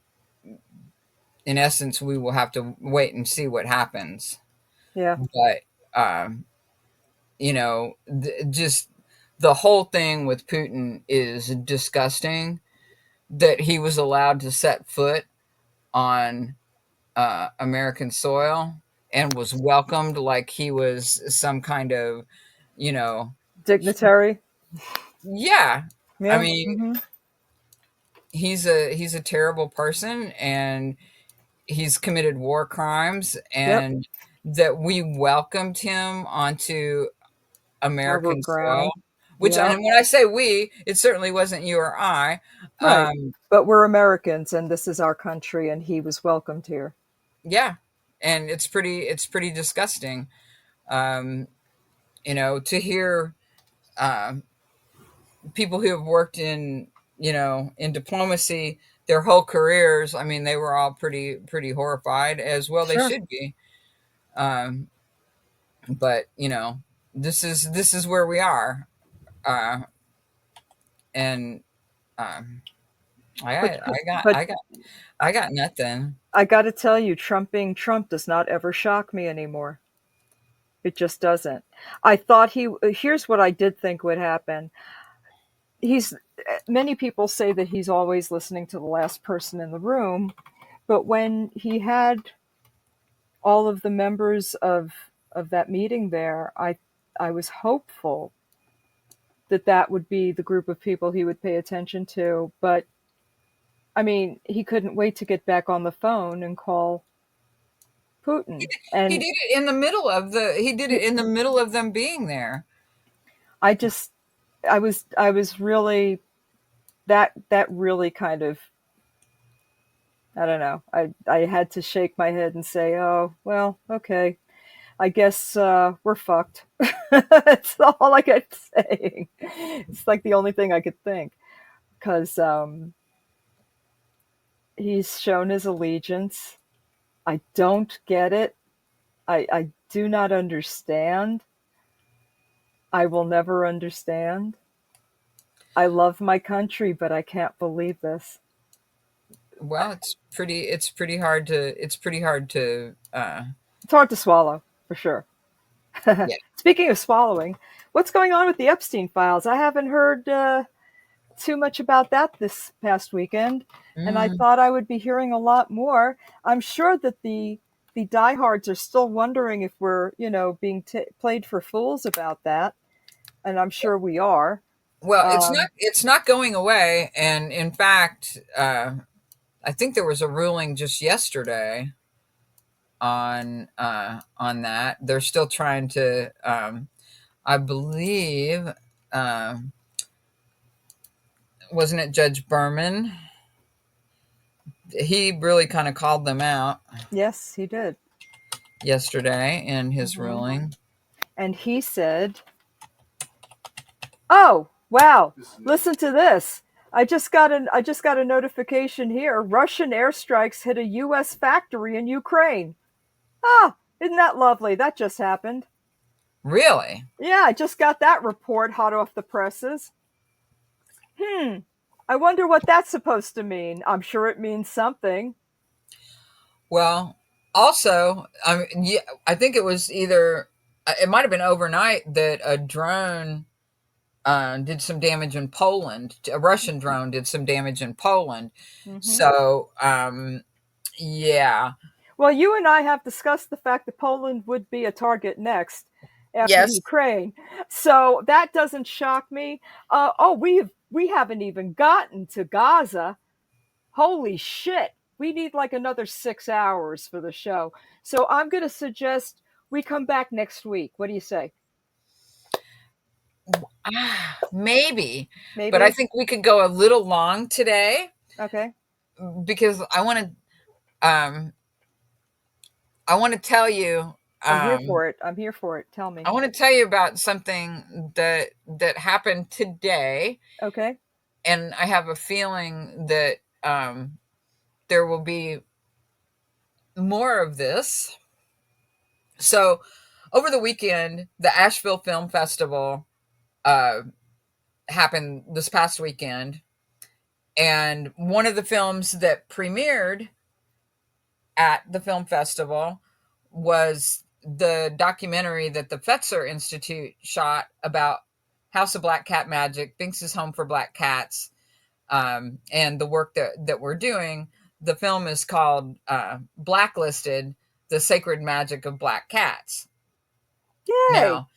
in essence, we will have to wait and see what happens. Yeah. But just the whole thing with Putin is disgusting that he was allowed to set foot on American soil and was welcomed like he was some kind of, you know, Dignitary. yeah. I Yeah. mean, Mm-hmm. he's a terrible person and he's committed war crimes Yep. and that we welcomed him onto Our American soil, ground. which, Yep. and when I say we, it certainly wasn't you or I. Right. Um, But we're Americans and this is our country and he was welcomed here. yeah, and it's pretty disgusting, um, to hear uh, people who have worked in diplomacy their whole careers. I mean, they were all pretty horrified, as well they Sure. should be. Um, but this is where we are, uh, and um, I But got I got but I got I got nothing. I got to tell you, Trump being Trump does not ever shock me anymore. It just doesn't. I thought here's what I did think would happen. He's Many people say that he's always listening to the last person in the room, but when he had all of the members of that meeting there, I was hopeful that that would be the group of people he would pay attention to, but I mean, he couldn't wait to get back on the phone and call Putin. He And did it in the middle of the he did it in the middle of them being there. I just I was really that really kind of, I don't know. I had to shake my head and say, "Oh, well, okay. I guess we're fucked." That's all I kept saying. It's like the only thing I could think because he's shown his allegiance. I don't get it. I do not understand. I will never understand. I love my country, but I can't believe this. Well, it's pretty hard to It's hard to swallow, for sure. yeah. Speaking of swallowing, what's going on with the Epstein files? I haven't heard too much about that this past weekend, and I Mm, thought I would be hearing a lot more. I'm sure that the diehards are still wondering if we're, being played for fools about that, and I'm sure we are. well, Um, it's not going away, and in fact, I think there was a ruling just yesterday on that. They're still trying to, I believe. wasn't it Judge Berman? He really kind of called them out Yes, he did. yesterday in his Hmm. ruling. And he said, "Oh, wow. Listen to this. I just got a notification here. Russian airstrikes hit a US factory in Ukraine." Ah, isn't that lovely? That just happened. Really? Yeah, I just got that report hot off the presses. Hmm. I wonder what that's supposed to mean. I'm sure it means something. Well, also, I mean, yeah, I think it was either it might have been overnight that a drone did some damage in Poland. A Russian drone did some damage in Poland. Hmm. So, yeah, Well, you and I have discussed the fact that Poland would be a target next after yes, Ukraine. So that doesn't shock me. Oh, we haven't even gotten to Gaza. Holy shit. We need like another 6 hours for the show. So I'm going to suggest we come back next week. What do you say? maybe, but I Maybe? think we could go a little long today Okay. because um, I want to tell you, I'm here um, for it. I'm here for it. Tell me. I want to tell you about something that happened today, Okay. and I have a feeling that there will be more of this. So, over the weekend, the Asheville Film Festival uh, happened this past weekend, and one of the films that premiered at the film festival was the documentary that the Fetzer Institute shot about House of Black Cat Magic, Binks's Home for Black Cats, and the work that we're doing. The film is called Blacklisted: The Sacred Magic of Black Cats. Yay. Now,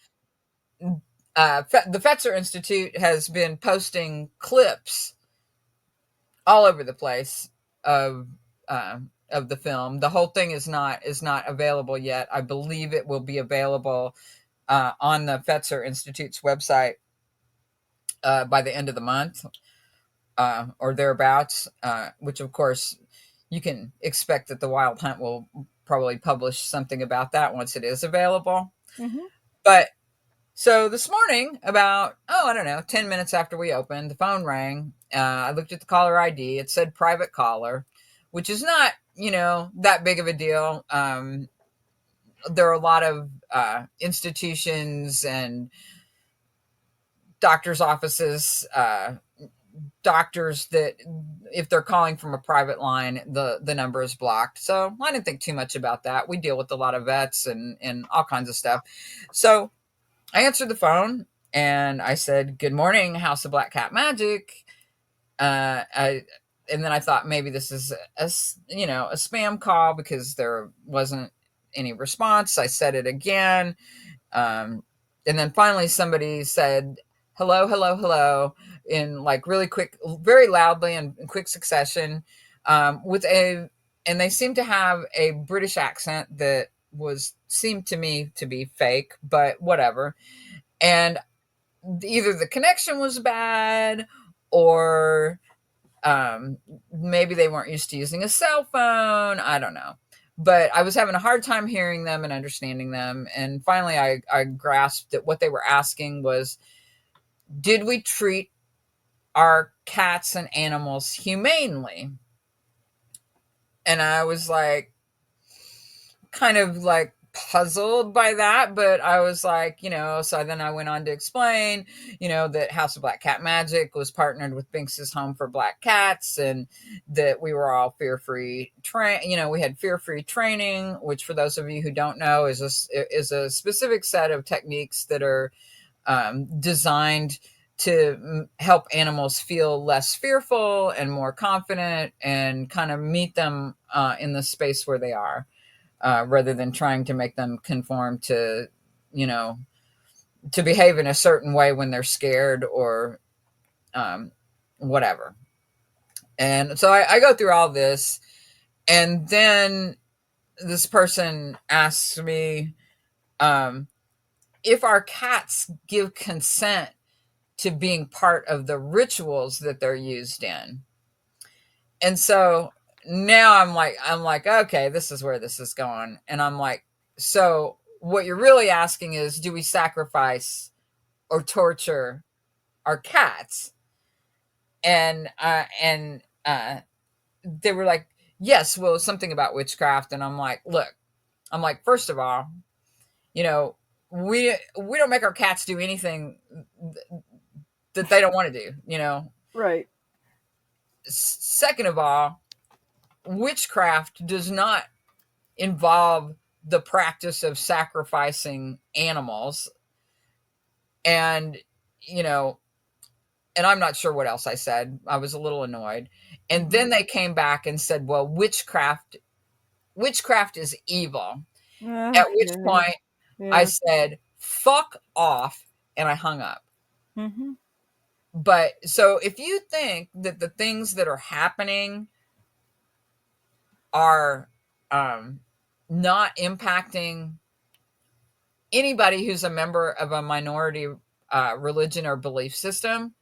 the Fetzer Institute has been posting clips all over the place of of the film. The whole thing is not available yet. I believe it will be available on the Fetzer Institute's website by the end of the month or thereabouts. Which, of course, you can expect that the Wild Hunt will probably publish something about that once it is available. Hmm. But so this morning, about, I don't know, 10 minutes after we opened, the phone rang. I looked at the caller ID. It said private caller, which is not, that big of a deal. There are a lot of institutions and doctors' offices, doctors that if they're calling from a private line, the number is blocked. So I didn't think too much about that. We deal with a lot of vets and all kinds of stuff. So I answered the phone and I said, "Good morning, House of Black Cat Magic." I and then I thought maybe this is a spam call because there wasn't any response. I said it again, um, and then finally somebody said, "Hello, hello, hello," in like really quick, very loudly and in quick succession, with a and they seemed to have a British accent that seemed to me to be fake, but whatever. And either the connection was bad or maybe they weren't used to using a cell phone. I don't know. But I was having a hard time hearing them and understanding them. And finally, I grasped that what they were asking was, did we treat our cats and animals humanely? And I was like, kind of like puzzled by that, but I was like, so then I went on to explain, that House of Black Cat Magic was partnered with Binks's Home for Black Cats, and that we were all fear-free we had fear-free training, which for those of you who don't know is a specific set of techniques that are designed to help animals feel less fearful and more confident and kind of meet them in the space where they are, rather than trying to make them conform you know, to behave in a certain way when they're scared or um, whatever. And so I go through all this, and then this person asks me, if our cats give consent to being part of the rituals that they're used in. And so now I'm like, okay, this is where this is going. And I'm like, so what you're really asking is, do we sacrifice or torture our cats? And they were like, yes, well, something about witchcraft. And I'm like, look, I'm like, first of all, you know, we don't make our cats do anything that they don't want to do, you know. Right. Second of all, witchcraft does not involve the practice of sacrificing animals. And, you know, and I'm not sure what else I said. I was a little annoyed. And then they came back and said, well, witchcraft is evil. At which Okay. point I Yeah. said, fuck off, and I hung up. Mm-hmm. But so if you think that the things that are happening are not impacting anybody who's a member of a minority religion or belief system,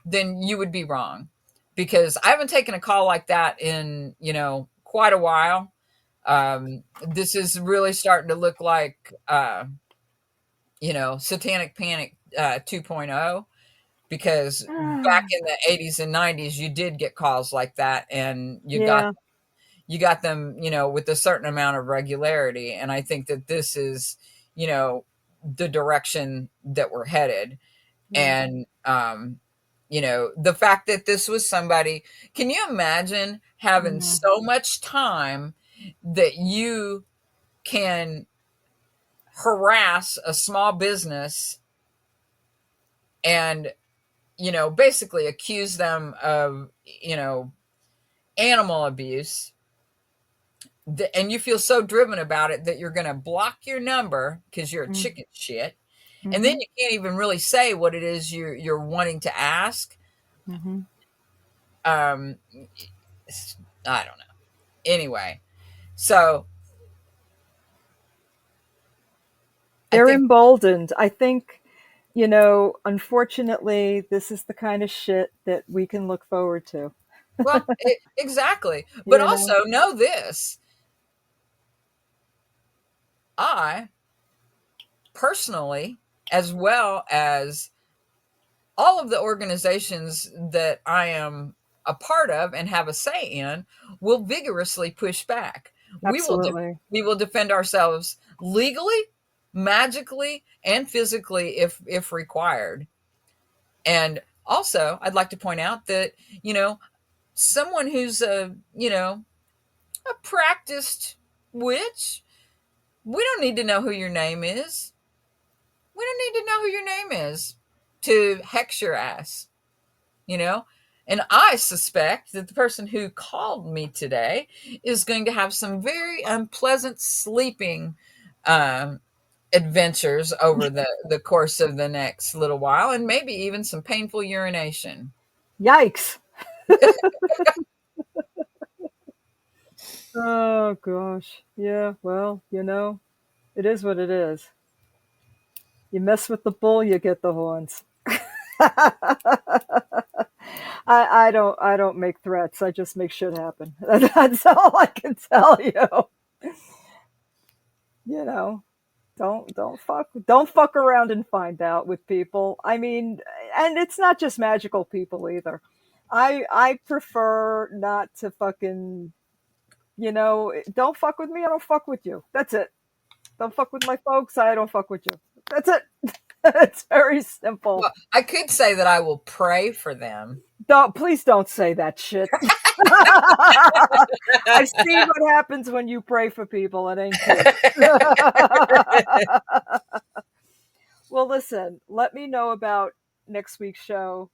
then you would be wrong. Because I haven't taken a call like that in, quite a while. This is really starting to look like, Satanic Panic 2.0, because back in the 80s and 90s, you did get calls like that, and Yeah. you got them, with a certain amount of regularity. And I think that this is, you know, the direction that we're headed. Yeah. And, the fact that this was somebody, can you imagine having Yeah. so much time that you can harass a small business and, basically accuse them of, animal abuse, and you feel so driven about it that you're going to block your number because you're a chicken shit, and then Mm-hmm. you can't even really say what it is you're wanting to ask. Mm-hmm. um I don't know. Anyway, so I They're think, emboldened. I think, unfortunately, this is the kind of shit that we can look forward to. well, exactly, but You know? also know this: I personally, as well as all of the organizations that I am a part of and have a say in, will vigorously push back. Absolutely. We will defend ourselves legally, magically, and physically if required. And also, I'd like to point out that, someone who's a practiced witch, we don't need to know who your name is. We don't need to know who your name is to hex your ass. you know? And I suspect that the person who called me today is going to have some very unpleasant sleeping um, adventures over the course of the next little while, and maybe even some painful urination. Yikes. Oh gosh. Yeah, well, it is what it is. You mess with the bull, you get the horns. I don't make threats. I just make shit happen. That's all I can tell you. You know, don't fuck around and find out with people. I mean, and it's not just magical people either. I prefer not to fucking, don't fuck with me, I don't fuck with you. That's it. Don't fuck with my folks, I don't fuck with you. That's it. It's very simple. Well, I could say that I will pray for them. Please don't say that shit. I've seen what happens when you pray for people. It ain't good. Well, listen, let me know about next week's show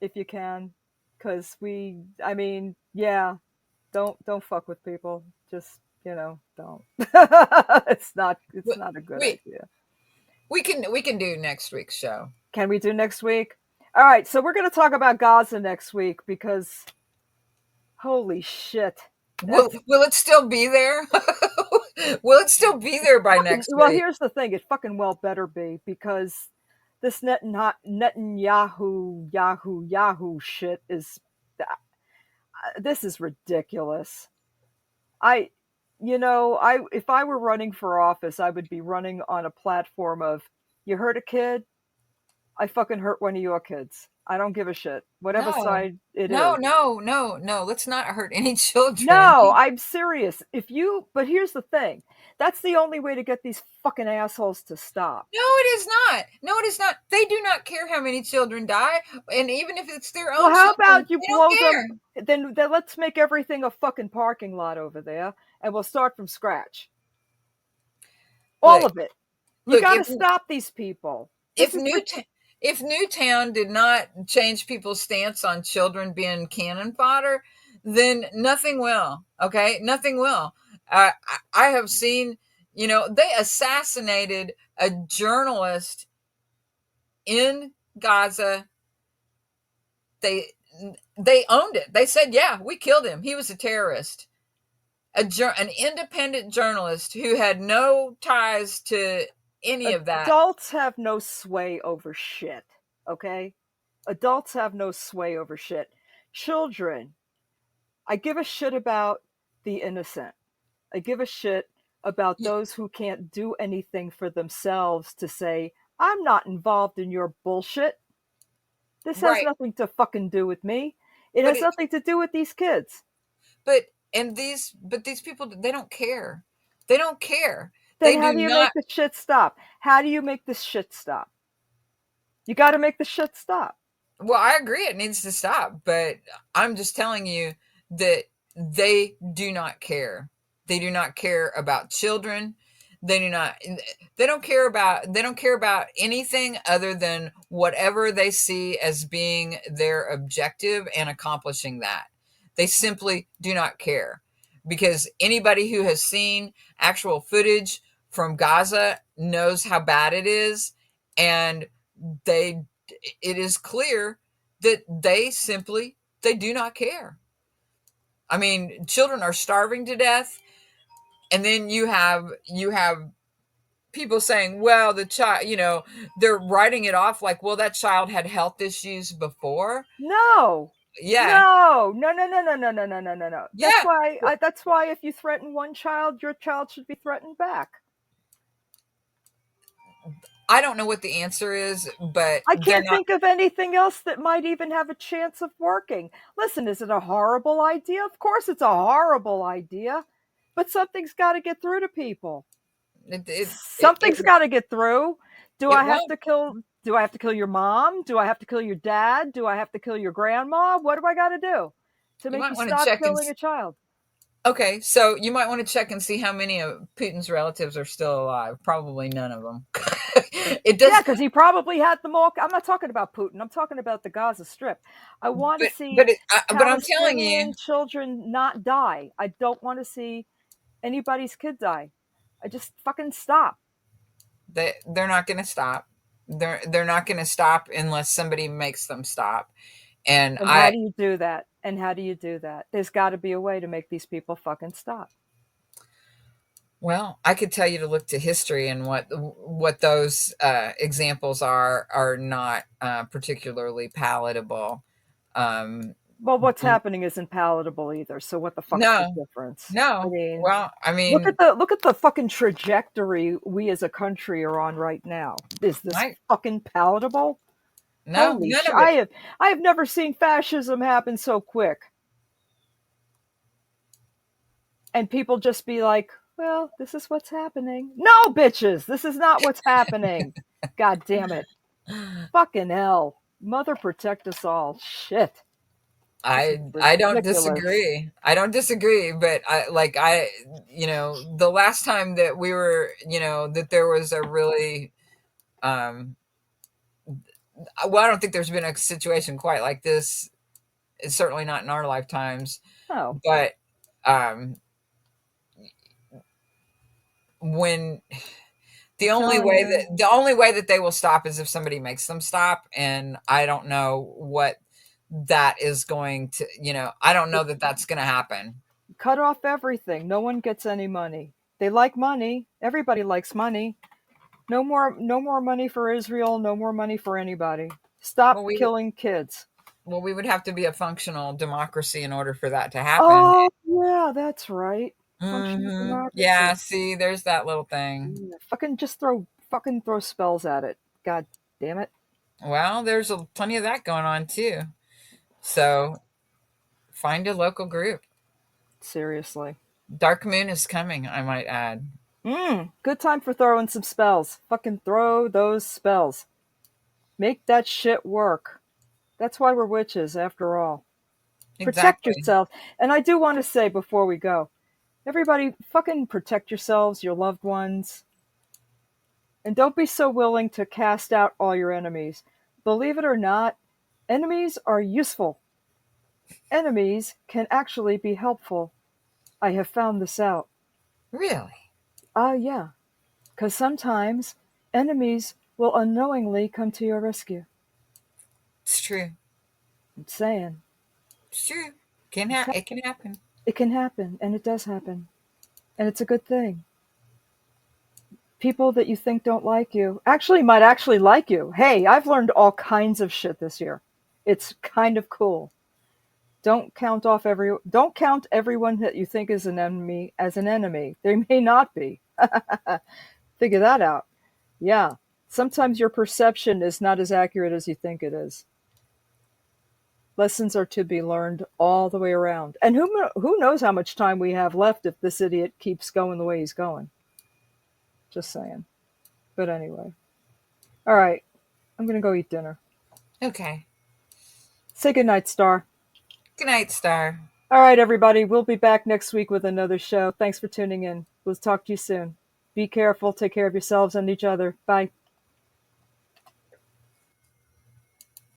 if you can, because I mean, yeah, don't fuck with people. Just don't. It's not a good we idea. we can do next week's show. Can we do next week? All right, so we're going to talk about Gaza next week because holy shit, that's Will it still be there? Will it still be there by fucking. next Well, week? here's the thing: it fucking well better be because this Yahoo shit is this is ridiculous. I I if I were running for office, I would be running on a platform of you hurt a kid, I fucking hurt one of your kids. I don't give a shit. Whatever No, side it no, is. no, no, no. Let's not hurt any children. No, I'm serious. But here's the thing. That's the only way to get these fucking assholes to stop. No, it is not. No, it is not. They do not care how many children die, and even if it's their Well, own how children, about you they don't blow care. them? Then let's make everything a fucking parking lot over there, and we'll start from scratch. All Look, of it. You look. got to stop these people. This If is if Newtown did not change people's stance on children being cannon fodder, then nothing will. Okay, nothing will. I have seen. They assassinated a journalist in Gaza. They they owned it. They said, "Yeah, we killed him. He was a terrorist." An independent journalist who had no ties to any of that. adults have no sway over shit. Okay, adults have no sway over shit. Children, I give a shit about the innocent. I give a shit about those who can't do anything for themselves to say, I'm not involved in your bullshit. This has Right, nothing to fucking do with me. It but has nothing to do with these kids. these people, they don't care. They don't care. Then They how do do you not. make this shit stop? How do you make this shit stop? You got to make the shit stop. Well, I agree it needs to stop, but I'm just telling you that they do not care. They do not care about children. They do not they don't care about anything other than whatever they see as being their objective and accomplishing that. They simply do not care. Because anybody who has seen actual footage from Gaza knows how bad it is, and they it is clear that they do not care. I mean, children are starving to death, and then you have people saying, "Well, the child," they're writing it off like, "Well, that child had health issues before." No. Yeah, No, no, no, no, no, no, no, no, no, no, no. yeah. That's why if you threaten one child, your child should be threatened back. I don't know what the answer is, but I they're can't not. think of anything else that might even have a chance of working. Listen, is it a horrible idea? Of course it's a horrible idea, but something's got to get through to people. It Something's got to get through. Do it I have won't. to kill do I have to kill your mom? Do I have to kill your dad? Do I have to kill your grandma? What do I got to do to You make might you want to stop check and killing a child? Okay, so you might want to check and see how many of Putin's relatives are still alive. Probably none of them. It Yeah, does, because he probably had them all. I'm not talking about Putin. I'm talking about the Gaza Strip. I want to see but I'm telling you, Palestinian children not die. I don't want to see anybody's kid die. I just fucking stop. that they're not going to stop. They're not going to stop unless somebody makes them stop. And And how do you do that? And how do you do that? There's got to be a way to make these people fucking stop. well, I could tell you to look to history, and what those examples are not particularly palatable. Um, Well, what's happening isn't palatable either. So what the fuck's the no, difference? I no. mean, Well, I look at mean, the fucking trajectory we as a country are on right now. Is this I fucking palatable? no, Holy none shit! of it. I have never seen fascism happen so quick. And people just be like, "Well, this is what's happening." No, bitches, this is not what's happening. God damn it! Fucking hell! Mother protect us all. Shit, this is I don't ridiculous. disagree. I don't disagree, but the last time that we were, that there was a really um well, I don't think there's been a situation quite like this. It's certainly not in our lifetimes, Oh, but um when I'm telling you. the only way that they will stop is if somebody makes them stop, and I don't know what that is going to, I don't know that that's going to happen. Cut off everything. No one gets any money. They like money. Everybody likes money. No more money for Israel, no more money for anybody. Stop Well, we killing kids. we would have to be a functional democracy in order for that to happen. Oh, yeah, that's right. Functional Yeah, democracy. see, there's that little thing. Yeah, fucking throw spells at it. God damn it. Well, there's plenty of that going on too. So find a local group. Seriously. Dark Moon is coming, I might add. Good time for throwing some spells. Fucking throw those spells. Make that shit work. That's why we're witches, after all. Protect Exactly. yourself. And I do want to say before we go, everybody fucking protect yourselves, your loved ones, and don't be so willing to cast out all your enemies. Believe it or not, enemies are useful. Enemies can actually be helpful. I have found this out. Really? Yeah. Because sometimes enemies will unknowingly come to your rescue. It's true. I'm saying. It's true. Okay. It can happen. It can happen, and it does happen. And it's a good thing. People that you think don't like you actually might actually like you. Hey, I've learned all kinds of shit this year. It's kind of cool. Don't count everyone that you think is an enemy as an enemy. They may not be. Figure that out. Yeah. Sometimes your perception is not as accurate as you think it is. Lessons are to be learned all the way around. And who knows how much time we have left if this idiot keeps going the way he's going. Just saying. But anyway. All right. I'm going to go eat dinner. Okay. Say goodnight, Star. Good night, Star. All right, everybody. We'll be back next week with another show. Thanks for tuning in. We'll talk to you soon. Be careful. Take care of yourselves and each other. Bye.